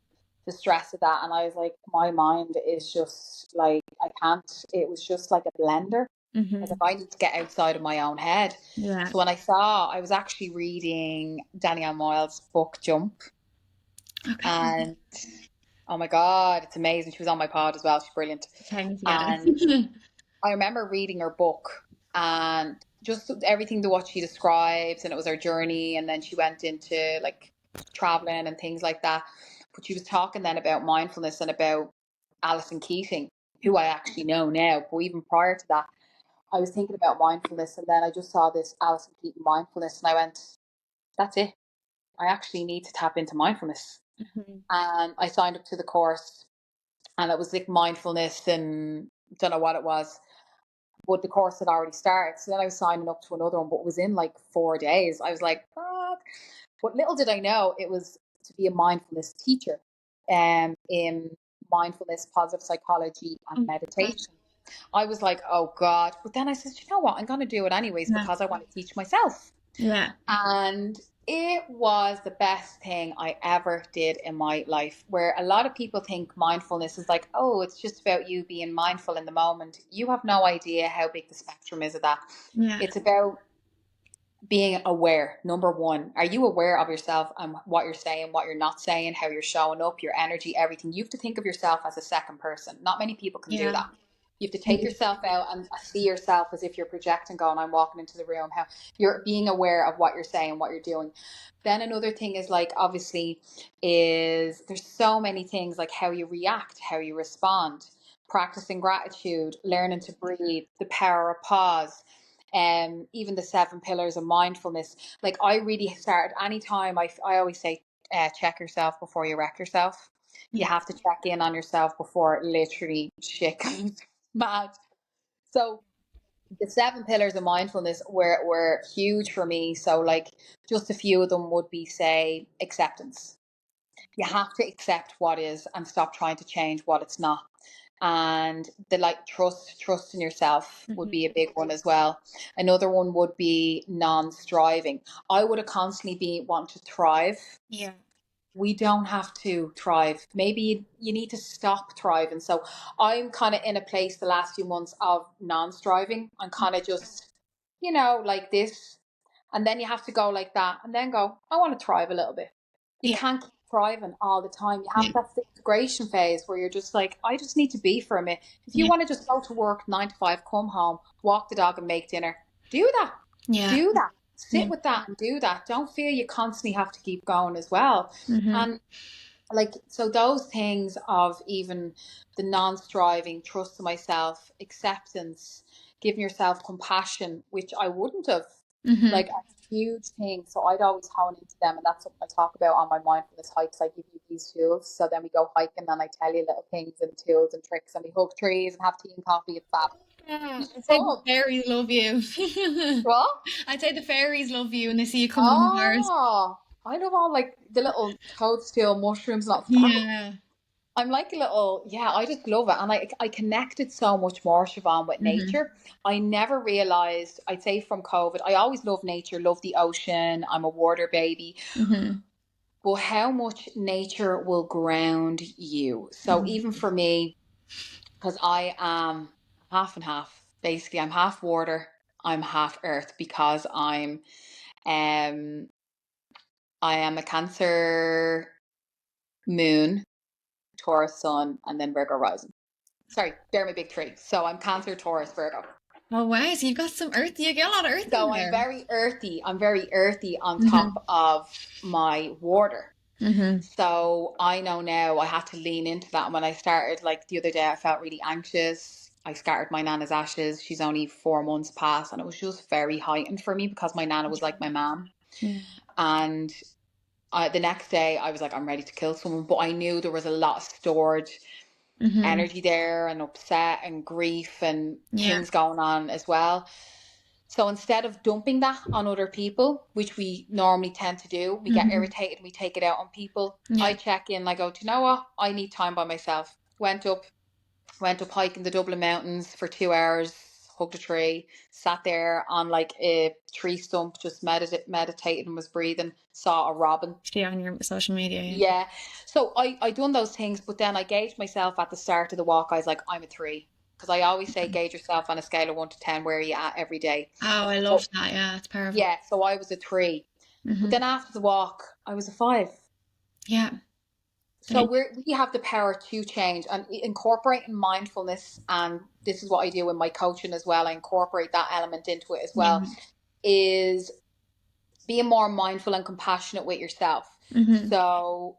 the stress of that. And I was like, my mind is just like, I can't, it was just like a blender. Like, if Hmm. I need to get outside of my own head. Yeah. So when I was actually reading Danielle Moyle's book Jump, Okay. and oh my God, it's amazing. She was on my pod as well. She's brilliant. Tying it together. And I remember reading her book and just everything to what she describes, and it was her journey, and then she went into like traveling and things like that. But she was talking then about mindfulness and about Alison Keating, who I actually know now. But even prior to that, I was thinking about mindfulness, and then I just saw this Alison Keating mindfulness, and I went, that's it. I actually need to tap into mindfulness. Mm-hmm. And I signed up to the course, and it was like mindfulness and don't know what it was, but the course had already started. So then I was signing up to another one, but it was in like 4 days. I was like, fuck. But little did I know it was to be a mindfulness teacher in mindfulness, positive psychology, and Oh, meditation. I was like, oh God. But then I said, you know what? I'm going to do it anyways yeah. because I want to teach myself. Yeah. And it was the best thing I ever did in my life. Where a lot of people think mindfulness is like, oh, it's just about you being mindful in the moment. You have no idea how big the spectrum is of that. Yeah. It's about being aware. Number one, are you aware of yourself and what you're saying, what you're not saying, how you're showing up, your energy, everything? You have to think of yourself as a second person. Not many people can do Yeah. that. You have to take yourself out and see yourself as if you're projecting, going, I'm walking into the room. How you're being aware of what you're saying, what you're doing. Then another thing is like, obviously, is there's so many things like how you react, how you respond, practicing gratitude, learning to breathe, the power of pause, even the 7 pillars of mindfulness. Like I really started anytime I always say, check yourself before you wreck yourself. You Yeah. have to check in on yourself before literally shit goes mad. So the 7 pillars of mindfulness were huge for me. So like just a few of them would be, say, acceptance. You have to accept what is and stop trying to change what it's not. And the like trust in yourself would Mm-hmm. be a big one as well. Another one would be non-striving. I would have constantly be wanting to thrive. Yeah. We don't have to thrive. Maybe you need to stop thriving. So I'm kind of in a place the last few months of non-striving. I'm kind of just, like this. And then you have to go like that and then go, I want to thrive a little bit. You Yeah. can't keep thriving all the time. You have Yeah. that integration phase where you're just like, I just need to be for a minute. If you Yeah. want to just go to work 9 to 5, come home, walk the dog and make dinner, do that. Yeah. Do that. Yeah. Sit with that and do that. Don't feel you constantly have to keep going as well. Mm-hmm. And like, so those things of even the non-striving, trust in myself, acceptance, giving yourself compassion, which I wouldn't have, Mm-hmm. like a huge thing. So I'd always hone into them, and that's something I talk about on my mindfulness hikes. I give you these tools, so then we go hiking and I tell you little things and tools and tricks, and we hug trees and have tea and coffee. It's fab. Yeah. I'd say the Fun. fairies love you. What? I'd say the fairies love you when they see you coming on Mars. Oh, I love all like the little toadstool mushrooms. Not fab. Yeah. I'm like a little, yeah, I just love it. And I connected so much more, Siobhan, with Mm-hmm. nature. I never realized, I'd say from COVID, I always love nature, love the ocean. I'm a water baby. Mm-hmm. But how much nature will ground you. So Mm-hmm. even for me, because I am half and half, basically, I'm half water, I'm half earth because um, I am a Cancer moon, Taurus sun, and then Virgo rising. Sorry, they're my big three. So I'm Cancer, Taurus, Virgo. Oh wow, so you've got some earth. You get a lot of earth in So I'm there. very earthy. I'm very earthy on Mm-hmm. top of my water. Mm-hmm. So I know now I had to lean into that. And when I started, like the other day, I felt really anxious. I scattered my nana's ashes. She's only 4 months past, and it was just very heightened for me because my nana was like my mom. Yeah. And the next day, I was like, I'm ready to kill someone. But I knew there was a lot of stored Mm-hmm. energy there and upset and grief and Yeah. things going on as well. So instead of dumping that on other people, which we normally tend to do, we get Mm-hmm. irritated and we take it out on people. Yeah. I check in, I go, do you know what? I need time by myself. Went up hiking the Dublin Mountains for 2 hours, hugged a tree, sat there on like a tree stump, just meditated and was breathing, saw a robin. See on your social media. Yeah. Yeah. So I done those things, but then I gauged myself at the start of the walk. I was like, I'm a 3. Because I always say gauge yourself on a scale of 1 to 10, where are you at every day? Oh, I So love that. Yeah, it's powerful. yeah, so I was a 3. But Mm-hmm. then after the walk, I was a 5. Yeah. So we have the power to change, and incorporating mindfulness, and this is what I do in my coaching as well. I incorporate that element into it as well, Yeah. is being more mindful and compassionate with yourself. Mm-hmm. So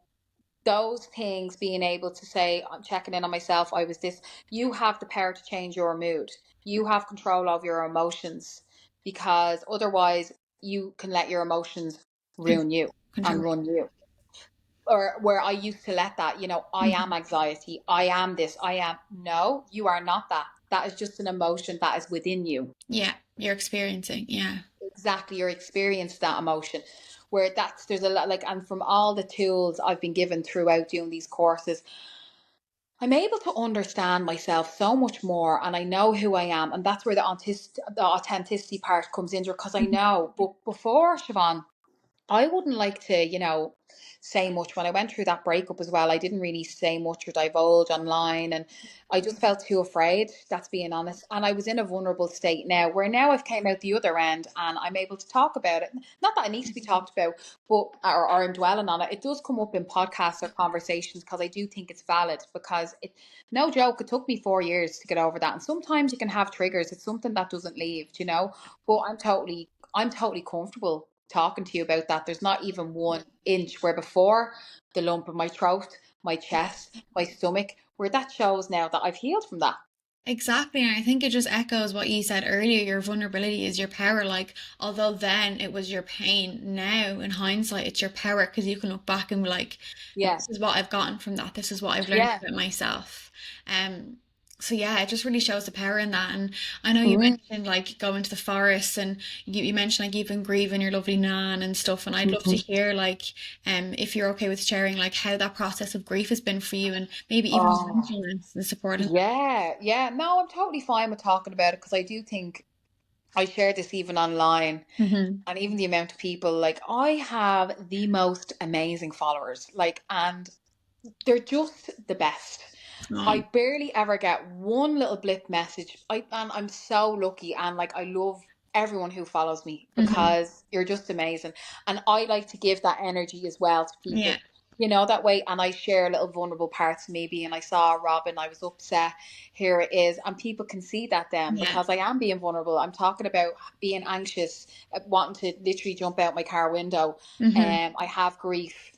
those things, being able to say, I'm checking in on myself, I was this, you have the power to change your mood. You have control of your emotions, because otherwise you can let your emotions ruin you and Control. run you. Or where I used to let that, I am Mhm. anxiety, I am this, I am. No, you are not that. That is just an emotion that is within you. Yeah, you're experiencing. Yeah. Exactly, your experience that emotion. Where there's a lot, like, and from all the tools I've been given throughout doing these courses, I'm able to understand myself so much more, and I know who I am, and that's where the authenticity part comes in, because I Mhm. know. But before, Siobhan, I wouldn't like to, say much. When I went through that breakup as well, I didn't really say much or divulge online. And I just felt too afraid, that's being honest. And I was in a vulnerable state now, where now I've came out the other end and I'm able to talk about it. Not that it needs to be talked about, but, or I'm dwelling on it. It does come up in podcasts or conversations, because I do think it's valid, because no joke, it took me 4 years to get over that. And sometimes you can have triggers. It's something that doesn't leave. But I'm totally comfortable talking to you about that. There's not even 1 inch, where before, the lump in my throat, my chest, my stomach, where that shows now that I've healed from that. Exactly. And I think it just echoes what you said earlier. Your vulnerability is your power. Like, although then it was your pain, now in hindsight, it's your power, because you can look back and be like, Yeah. this is what I've gotten from that. This is what I've learned Yeah. about myself. Um, so yeah, it just really shows the power in that. And I know you Mm-hmm. mentioned like going to the forest, and you mentioned like you've been grieving your lovely nan and stuff. And I'd love to hear like, if you're okay with sharing like how that process of grief has been for you, and maybe even Oh, mindfulness and supporting. yeah. Yeah. No, I'm totally fine with talking about it, because I do think I share this even online, Hmm. and even the amount of people, like, I have the most amazing followers, like, and they're just the best. I Oh. barely ever get one little blip message. And I'm so lucky, and like, I love everyone who follows me, Hmm. because you're just amazing. And I like to give that energy as well to Yeah. people. That way, and I share little vulnerable parts maybe, and I saw Robin, I was upset, here it is, and people can see that then, Yeah. because I am being vulnerable. I'm talking about being anxious, wanting to literally jump out my car window. Hmm. I have grief,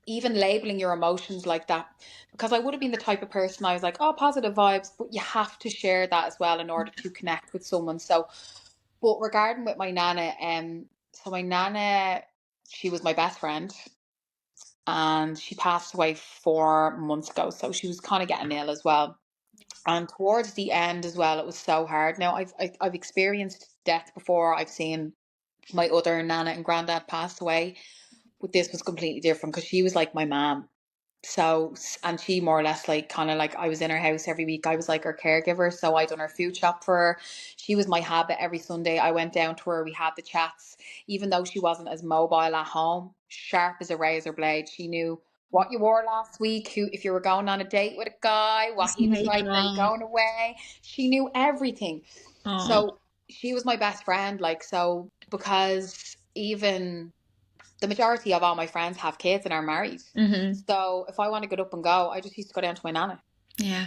even labeling your emotions like that, because I would have been the type of person, I was like, oh, positive vibes, but you have to share that as well in order to connect with someone. So, but regarding with my nana, so my nana, she was my best friend, and she passed away 4 months ago, so she was kind of getting ill as well. And towards the end as well, it was so hard. Now, I've experienced death before. I've seen my other nana and granddad pass away, but this was completely different, because she was like my mom. So, and she more or less, like, kind of like, I was in her house every week. I was like her caregiver. So I done her food shop for her. She was my habit every Sunday. I went down to her. We had the chats, even though she wasn't as mobile at home, sharp as a razor blade. She knew what you wore last week, who, if you were going on a date with a guy, what he was Snake like, were you along. going away? She knew everything. Oh. So she was my best friend. Like, so, because even the majority of all my friends have kids and are married. Hmm. So if I want to get up and go, I just used to go down to my nana, Yeah.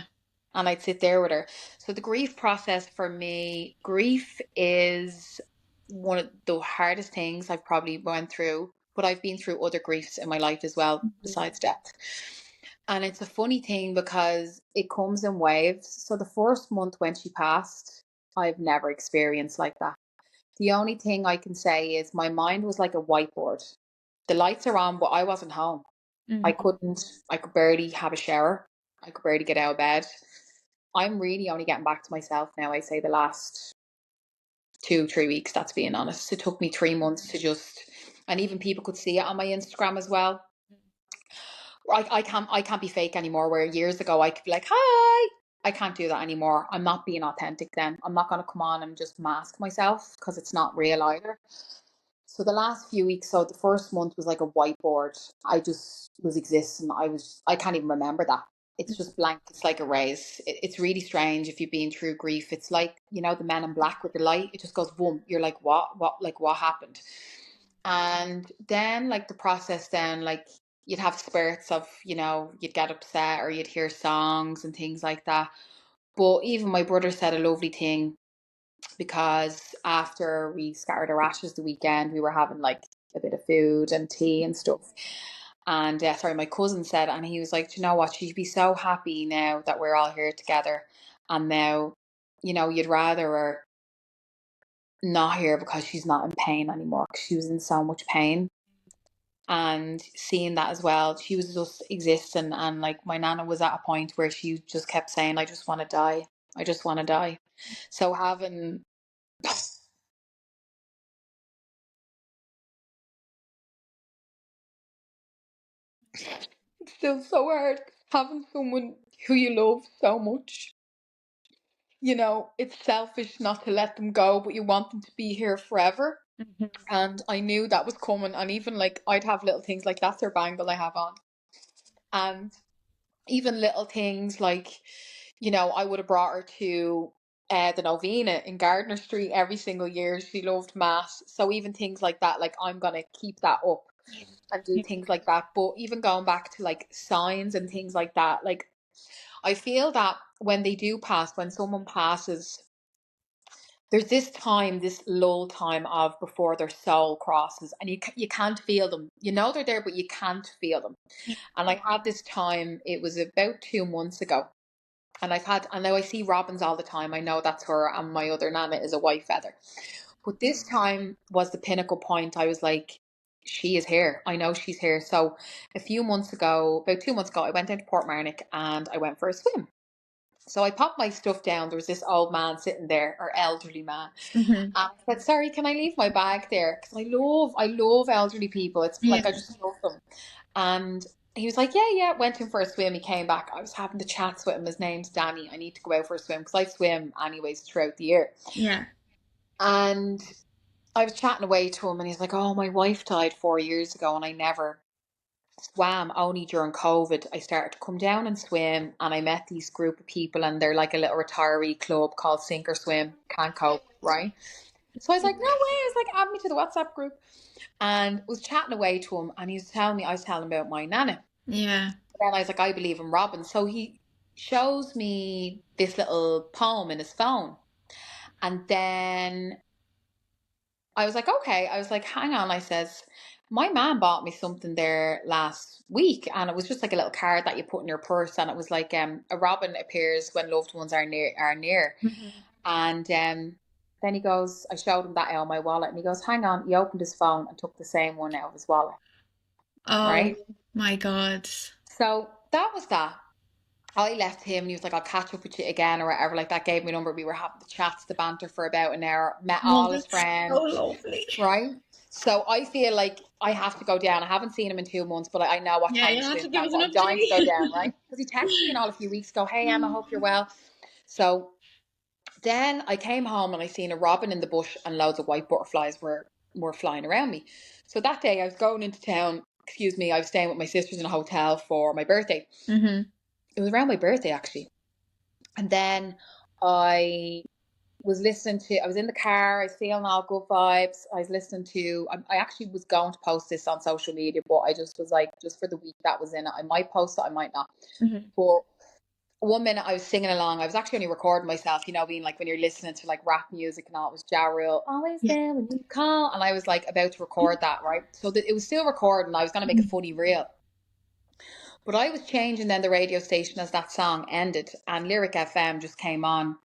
and I'd sit there with her. So the grief process for me, grief is one of the hardest things I've probably went through, but I've been through other griefs in my life as well besides death. And it's a funny thing, because it comes in waves. So the first month when she passed, I've never experienced like that. The only thing I can say is my mind was like a whiteboard. The lights are on, but I wasn't home. Hmm. I could barely have a shower. I could barely get out of bed. I'm really only getting back to myself now, I say the last 2, 3 weeks, that's being honest. It took me 3 months to just, and even people could see it on my Instagram as well. I can't be fake anymore, where years ago I could be like, hi. I can't do that anymore. I'm not being authentic then. I'm not going to come on and just mask myself, because it's not real either. So the last few weeks, so the first month was like a whiteboard. I just was existing. I can't even remember that. It's just blank. It's like a raise. It's really strange if you've been through grief. It's like, the Men in Black with the light. It just goes boom. You're like, what happened? And then, like, the process, then, like, you'd have spurts of, you'd get upset, or you'd hear songs and things like that. But even my brother said a lovely thing, because after we scattered our ashes the weekend, we were having like a bit of food and tea and stuff. And sorry, my cousin said, and he was like, "Do you know what? She'd be so happy now that we're all here together, and now, you'd rather her not here because she's not in pain anymore. 'Cause she was in so much pain." And seeing that as well, she was just existing, and like my nana was at a point where she just kept saying, "I just want to die. I just want to die." So having it's still so hard having someone who you love so much. It's selfish not to let them go, but you want them to be here forever. Mhm. And I knew that was coming. And even like I'd have little things like that's her bangle I have on. And even little things like, I would have brought her to the novena in Gardner Street every single year. She loved mass. So even things like that, like I'm gonna keep that up and do things like that. But even going back to like signs and things like that, like I feel that when they do pass, when someone passes, there's this time, this lull time of before their soul crosses, and you can't feel them. You know they're there, but you can't feel them. And I had this time. It was about 2 months ago, and I know I see robins all the time. I know that's her, and my other nana is a white feather. But this time was the pinnacle point. I was like, she is here. I know she's here. So a few months ago, about 2 months ago, I went down to Portmarnock and I went for a swim. So I popped my stuff down. There was this old man sitting there, or elderly man. Mhm. And I said, "Sorry, can I leave my bag there? Because I love elderly people. It's Yeah. like I just love them." And he was like, "Yeah, yeah." Went in for a swim. He came back. I was having the chats with him. His name's Danny. I need to go out for a swim because I swim anyways throughout the year. Yeah. And I was chatting away to him, and he's like, "Oh, my wife died 4 years ago, and I never swam. Only during COVID, I started to come down and swim, and I met these group of people, and they're like a little retiree club called Sink or Swim, Can't Cope, right?" So I was like, "No way!" I was like, "Add me to the WhatsApp group," and was chatting away to him, and he was telling me, I was telling him about my nana. Yeah. Then I was like, "I believe in Robin." So he shows me this little poem in his phone, and then I was like, "Okay." I was like, "Hang on." I says, "My mom bought me something there last week, and it was just like a little card that you put in your purse, and it was like a robin appears when loved ones are near." Mhm. And then he goes, I showed him that out of my wallet, and he goes, "Hang on." He opened his phone and took the same one out of his wallet, Oh right? my God. So that was that. I left him, and he was like, "I'll catch up with you again," or whatever. Like that gave me a number. We were having the chats, the banter for about an hour. Met Oh, all his that's so friends, lovely. right? So I feel like I have to go down. I haven't seen him in 2 months, but I know what Yeah, time you the have to swim's give at. us But an I'm dying to go update. down, right? Because he texted me and all a few weeks ago, "Hey Emma, hope you're well." So then I came home and I seen a robin in the bush, and loads of white butterflies were flying around me. So that day I was going into town. Excuse me, I was staying with my sisters in a hotel for my birthday. Hmm. It was around my birthday actually. And then I I was in the car, I was feeling all good vibes. I was listening to, I actually was going to post this on social media, but I just was like, just for the week that was in it, I might post it, I might not. Hmm. But 1 minute I was singing along. I was actually only recording myself, being like when you're listening to like rap music and all, it was Ja Rule, "Always Yeah. there when you call." And I was like about to record that, right? So that it was still recording. I was going to make a funny reel. But I was changing then the radio station as that song ended, and Lyric FM just came on.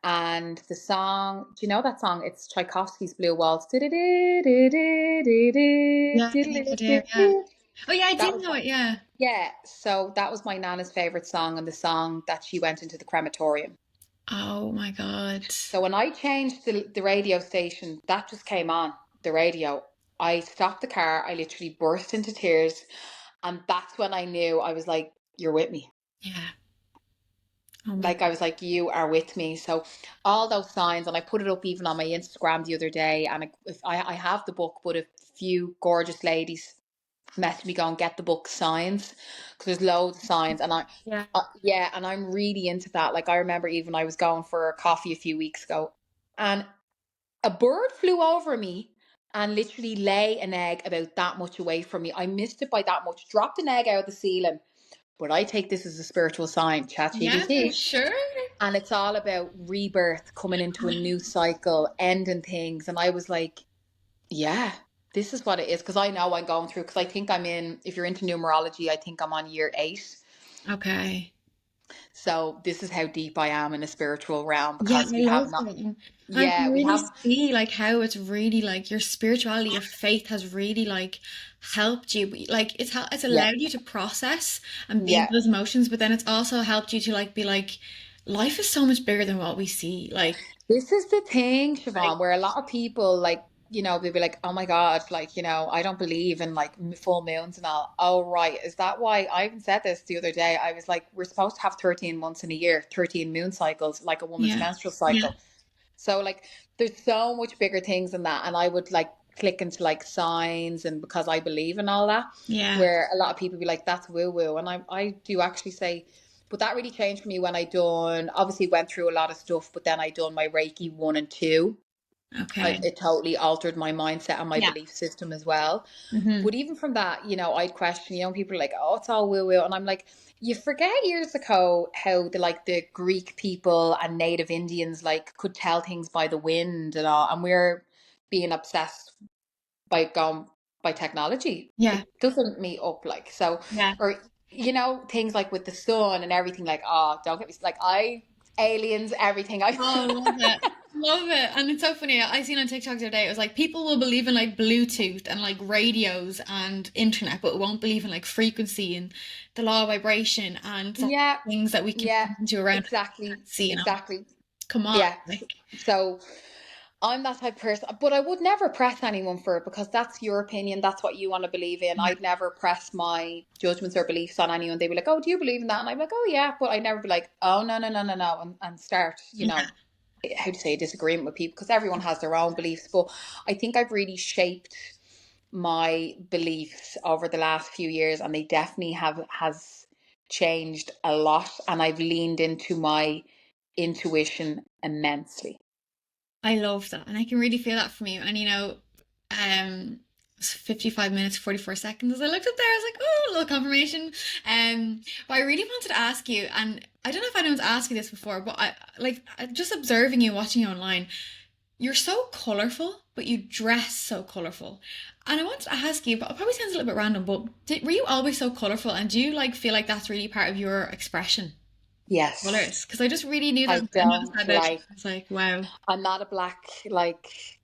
And the song, do you know that song? It's Tchaikovsky's Blue Waltz. That Yeah, I think I do. Yeah. Oh, yeah, I did was know it. Yeah. yeah. So that was my nana's favorite song, and the song that she went into the crematorium. Oh my God. So when I changed the radio station, that just came on the radio. I stopped the car. I literally burst into tears. And that's when I knew. I was like, "You're with me." Yeah. Oh my Like I was like, "You are with me." So all those signs, and I put it up even on my Instagram the other day. And if I have the book, but a few gorgeous ladies messaged me going, "Get the book signs," because there's loads of signs. And God. yeah, and I'm really into that. Like I remember even I was going for a coffee a few weeks ago, and a bird flew over me and literally lay an egg about that much away from me. I missed it by that much, dropped an egg out of the ceiling. But I take this as a spiritual sign, Yeah, for ChatGPT. sure. And it's all about rebirth, coming into a new cycle, ending things. And I was like, yeah. this is what it is, because I know I'm going through, because I think I'm in, if you're into numerology, I think I'm on year 8. Okay. So this is how deep I am in a spiritual realm, Yeah, because I we have love not, it. And I can yeah, we really have, see like how it's really like your spirituality, your faith has really like helped you. Like it's yeah, allowed you to process and be yeah. into those emotions, but then it's also helped you to like be like, life is so much bigger than what we see. This is the thing, Like Siobhan, where a lot of people, like, they'll be like, oh my God, like, I don't believe in like full moons and all. Oh, right. Is that why? I even said this the other day. I was like, we're supposed to have 13 months in a year, 13 moon cycles, like a woman's yeah. menstrual Yeah. cycle. So, like, there's so much bigger things than that. And I would like click into like signs, and because I believe in all that, Yeah. where a lot of people be like, that's woo woo. And I do actually say, but that really changed for me when I done, obviously went through a lot of stuff, but then I done my Reiki 1 and 2. Okay. It totally altered my mindset and my Yeah. belief system as well. Hmm. But even from that, I'd question, people are like, oh, it's all woo woo. And I'm like, you forget years ago how the Greek people and native Indians like could tell things by the wind and all. And we're being obsessed by going by technology. Yeah. It doesn't meet up like so, Yeah. or things like with the sun and everything, like, oh, don't get me like, I aliens, everything. I Oh, love it. Love it. And it's so funny. I seen on TikTok the other day, it was like people will believe in like Bluetooth and like radios and internet, but won't believe in like frequency and the law of vibration and some Yeah, things that we can yeah, tap into around exactly, see, exactly. come on. Yeah. So I'm that type of person, but I would never press anyone for it, because that's your opinion. That's what you want to believe in. Yeah. I'd never press my judgments or beliefs on anyone. They'd be like, oh, do you believe in that? And I'm like, oh, yeah. But I'd never be like, oh, no, no, no, no, no. And start, Yeah. how to say, a disagreement with people, because everyone has their own beliefs. But I think I've really shaped my beliefs over the last few years, and they definitely has changed a lot. And I've leaned into my intuition immensely. I love that. And I can really feel that from you. And it's 55 minutes, 44 seconds. As I looked up there, I was like, oh, a little confirmation. But I really wanted to ask you, and I don't know if anyone's asked you this before, but just observing you, watching you online, you're so colourful, but you dress so colourful. And I wanted to ask you, but it probably sounds a little bit random, but were you always so colourful? And do you like feel like that's really part of your expression? Yes. Colours? Because I just really knew I that. I noticed don't that about you. like, It's like, wow. I'm not a black, like,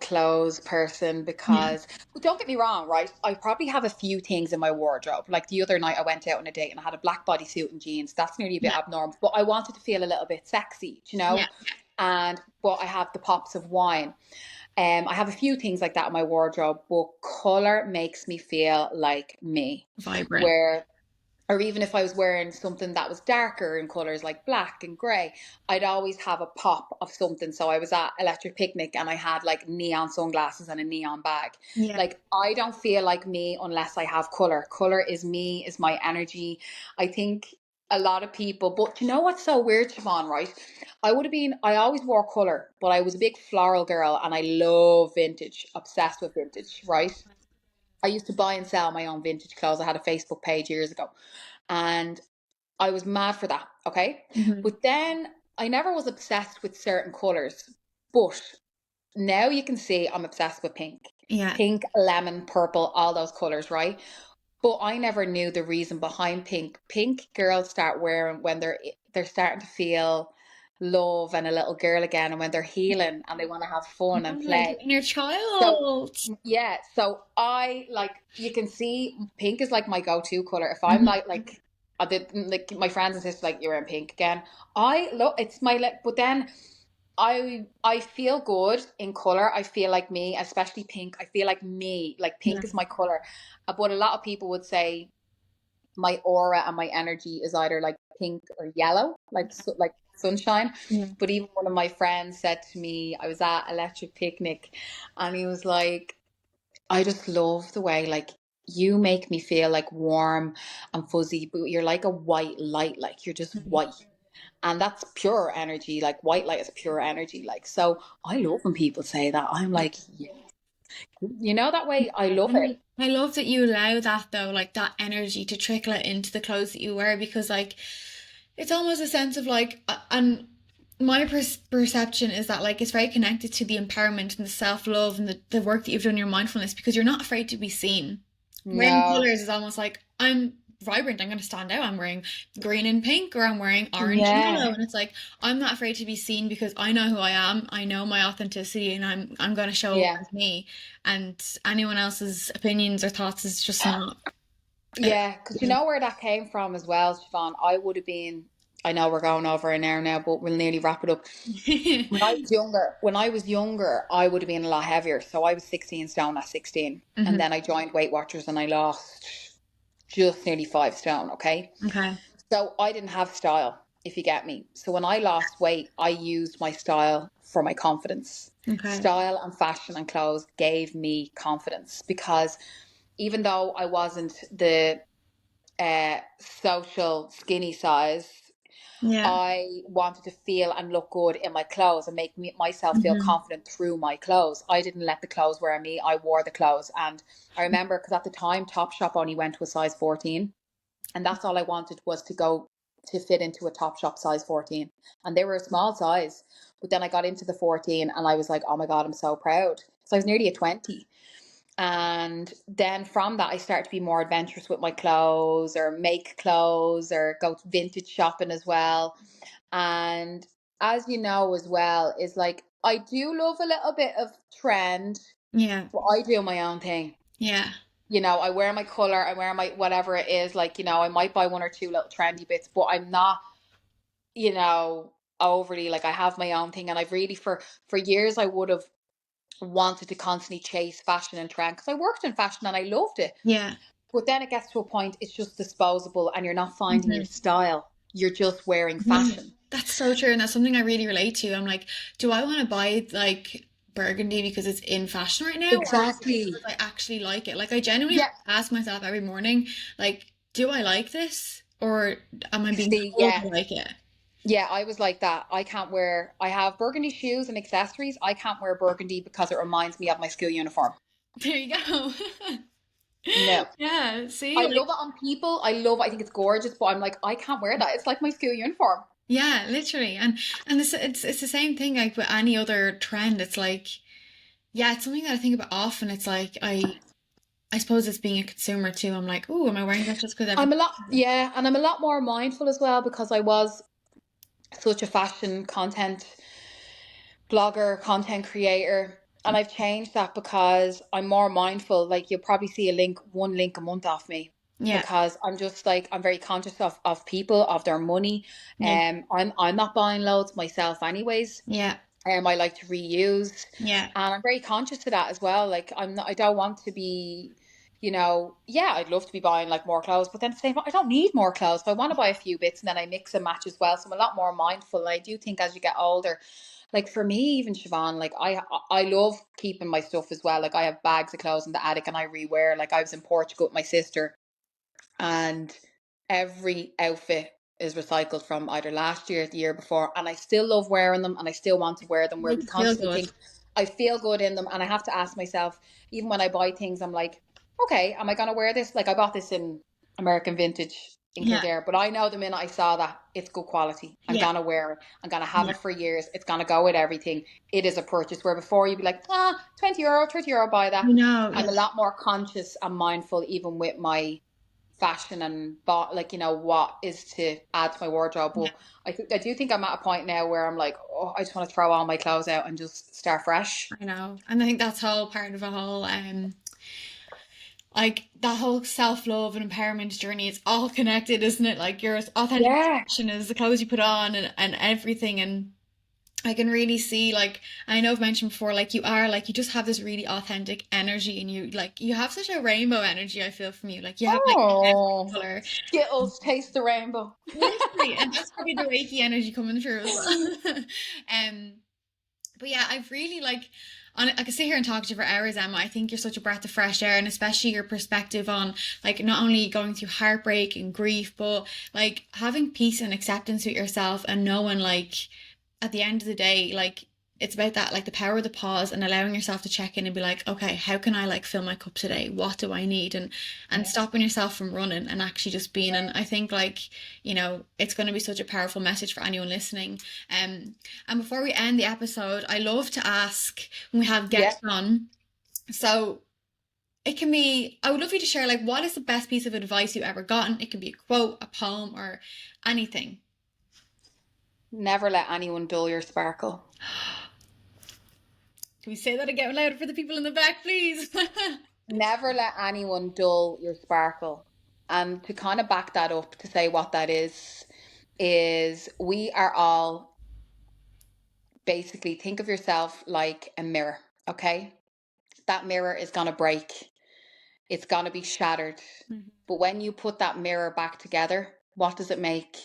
clothes person, Yeah. because, well, don't get me wrong, right? I probably have a few things in my wardrobe. Like the other night, I went out on a date and I had a black bodysuit and jeans. That's nearly a bit Yeah. abnormal, but I wanted to feel a little bit sexy, Yeah. And, but I have the pops of wine. I have a few things like that in my wardrobe, but color makes me feel like me. Vibrant. Where, or even if I was wearing something that was darker in colors like black and gray, I'd always have a pop of something. So I was at Electric Picnic and I had like neon sunglasses and a neon bag. Yeah. Like, I don't feel like me unless I have color. Color is me, is my energy. I think a lot of people, but you know what's so weird, Siobhan, right? I always wore color, but I was a big floral girl and I love vintage, obsessed with vintage, right? I used to buy and sell my own vintage clothes. I had a Facebook page years ago, and I was mad for that. Okay. Hmm. But then I never was obsessed with certain colors. But now you can see I'm obsessed with pink. Yeah. Pink, lemon, purple, all those colors, right? But I never knew the reason behind pink. Pink girls start wearing when they're starting to feel love and a little girl again, and when they're healing and they want to have fun and Yeah, play. your inner So child. yeah, so I like, you can see pink is like my go-to color. If I'm Mhm. like I did, like my friends and sisters like, you're in pink again. I love, it's my like, but then I feel good in color. I feel like me, especially pink. I feel like me. Like Yeah. pink is my color. But a lot of people would say my aura and my energy is either like pink or yellow, like like sunshine. Yeah. But even one of my friends said to me, I was at Electric Picnic, and he was like, I just love the way like you make me feel like warm and fuzzy, but you're like a white light, like you're just Mhm. white. And that's pure energy. Like white light is pure energy. Like, so I love when people say that. I'm like, yeah, that way. I love And it. I love that you allow that though, like that energy to trickle into the clothes that you wear because like it's almost a sense of like and my perception is that like it's very connected to the empowerment and the self-love and the work that you've done in your mindfulness, because you're not afraid to be seen. Wearing No. colors is almost like I'm vibrant, I'm going to stand out, I'm wearing green and pink, or I'm wearing orange and Yeah. yellow, and it's like I'm not afraid to be seen because I know who I am, I know my authenticity, and I'm going to show up Yeah. as me, and anyone else's opinions or thoughts is just not Yeah, because you know where that came from as well, Siobhan. I would have been, I know we're going over an hour now, but we'll nearly wrap it up. When I was younger, I would have been a lot heavier. So I was 16 stone at 16. And Mhm. then I joined Weight Watchers and I lost just nearly 5 stone, okay? Okay. So I didn't have style, if you get me. So when I lost weight, I used my style for my confidence. Okay. Style and fashion and clothes gave me confidence because even though I wasn't the social skinny size, Yeah. I wanted to feel and look good in my clothes and make myself feel Hmm. confident through my clothes. I didn't let the clothes wear me. I wore the clothes. And I remember because at the time, Topshop only went to a size 14. And that's all I wanted was to go to fit into a Topshop size 14. And they were a small size. But then I got into the 14 and I was like, oh my God, I'm so proud. So I was nearly a 20. And then from that, I started to be more adventurous with my clothes or make clothes or go vintage shopping as well. And as you know, as well, is like I do love a little bit of trend, Yeah. but I do my own thing. Yeah. I wear my color, I wear my whatever it is. Like, I might buy one or two little trendy bits, but I'm not, you know, overly like I have my own thing. And I've really for years I would have wanted to constantly chase fashion and trend because I worked in fashion and I loved it. Yeah. But then it gets to a point it's just disposable and you're not finding your Mhm. style. You're just wearing Yeah. fashion. That's so true, and that's something I really relate to. I'm like, do I want to buy like burgundy because it's in fashion right now, or is it Exactly. because I actually like it? Like, I genuinely Yeah. have to ask myself every morning, like, do I like this, or am I being See, told yeah. to like it? Yeah, I was like that. I have burgundy shoes and accessories. I can't wear burgundy because it reminds me of my school uniform. There you go. No. Yeah. See, I like, love it on people. I love it. I think it's gorgeous, but I'm like, I can't wear that. It's like my school uniform. yeah, literally, and it's the same thing like with any other trend. It's like, yeah, it's something that I think about often. It's like I suppose it's being a consumer too. I'm like, oh, am I wearing that just because I'm everyone? a lot, yeah, and I'm a lot more mindful as well because I was such a fashion content blogger, content creator. And I've changed that because I'm more mindful. Like you'll probably see one link a month off me Yeah, because I'm just like I'm very conscious of people, of their money. yeah, I'm not buying loads myself anyways. yeah, I like to reuse. yeah, And I'm very conscious of that as well. Like I don't want to be, yeah, I'd love to be buying like more clothes, but then at the same time, I don't need more clothes. So I want to buy a few bits and then I mix and match as well. So I'm a lot more mindful. And I do think as you get older, like for me, even Siobhan, like I love keeping my stuff as well. Like I have bags of clothes in the attic and I rewear. Like I was in Portugal with my sister and every outfit is recycled from either last year or the year before. And I still love wearing them and I still want to wear them where we make you feel constantly good. think I feel good in them. And I have to ask myself, even when I buy things, I'm like, okay, am I going to wear this? Like I bought this in American Vintage in Yeah, Kildare, but I know the minute I saw that it's good quality. I'm yeah, going to wear it. I'm going to have yeah. it for years. It's going to go with everything. It is a purchase where before you'd be like, €20, €30, buy that. You know, I'm yeah, a lot more conscious and mindful even with my fashion and bought like what is to add to my wardrobe. yeah, But I do think I'm at a point now where I'm like, oh, I just want to throw all my clothes out and just start fresh. I know, and I think that's all part of a whole like that whole self-love and empowerment journey. It's all connected, isn't it? Like your authentic Yeah. expression is the clothes you put on, and everything. And I can really see, like, I know I've mentioned before, like, you just have this really authentic energy, and you have such a rainbow energy, I feel, from you. Like, you have, like, every Oh, color. Skittles taste the rainbow. Literally, and that's probably the Reiki energy coming through as well. um, but yeah, I've really, like, I could sit here and talk to you for hours, Emma. I think you're such a breath of fresh air, and especially your perspective on, like, not only going through heartbreak and grief, but like having peace and acceptance with yourself, and knowing, like, at the end of the day, like, it's about that, like the power of the pause and allowing yourself to check in and be like, okay, how can I like fill my cup today? What do I need? And stopping yourself from running and actually just being. And I think, like, you know, it's going to be such a powerful message for anyone listening. And before we end the episode, I love to ask when we have guests on. So it can be, I would love you to share, like, what is the best piece of advice you've ever gotten? It can be a quote, a poem, or anything. Never let anyone dull your sparkle. Can we say that again louder for the people in the back, please? Never let anyone dull your sparkle. And to kind of back that up, to say what that is we are all, basically, think of yourself like a mirror, okay? That mirror is going to break. It's going to be shattered. Mm-hmm. But when you put that mirror back together, what does it make?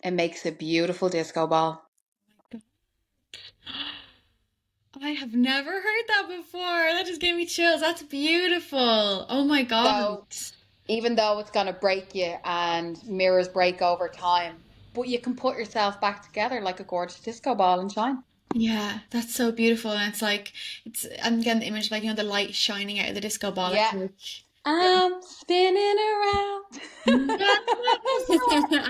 It makes a beautiful disco ball. I have never heard that before. That just gave me chills. That's beautiful. Oh my God. So even though it's going to break you and mirrors break over time, but you can put yourself back together like a gorgeous disco ball and shine. Yeah, that's so beautiful. And it's like, I'm getting the image, like, you know, the light shining out of the disco ball. Yeah. I'm spinning around. I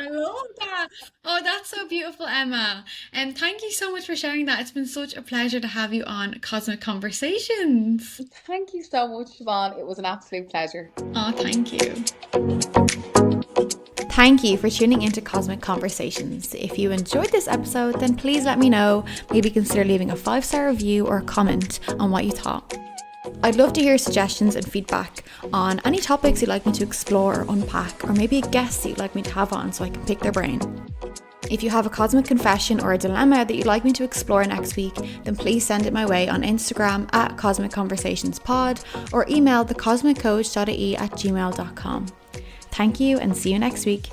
love that. Oh, that's so beautiful, Emma. And thank you so much for sharing that. It's been such a pleasure to have you on Cosmic Conversations. Thank you so much, Siobhan. It was an absolute pleasure. Oh, thank you. Thank you for tuning into Cosmic Conversations. If you enjoyed this episode, then please let me know. Maybe consider leaving a 5-star review or a comment on what you thought. I'd love to hear suggestions and feedback on any topics you'd like me to explore or unpack, or maybe a guest that you'd like me to have on so I can pick their brain. If you have a cosmic confession or a dilemma that you'd like me to explore next week, then please send it my way on Instagram at Cosmic Conversations Pod, or email thecosmiccoach.ie@gmail.com. Thank you and see you next week.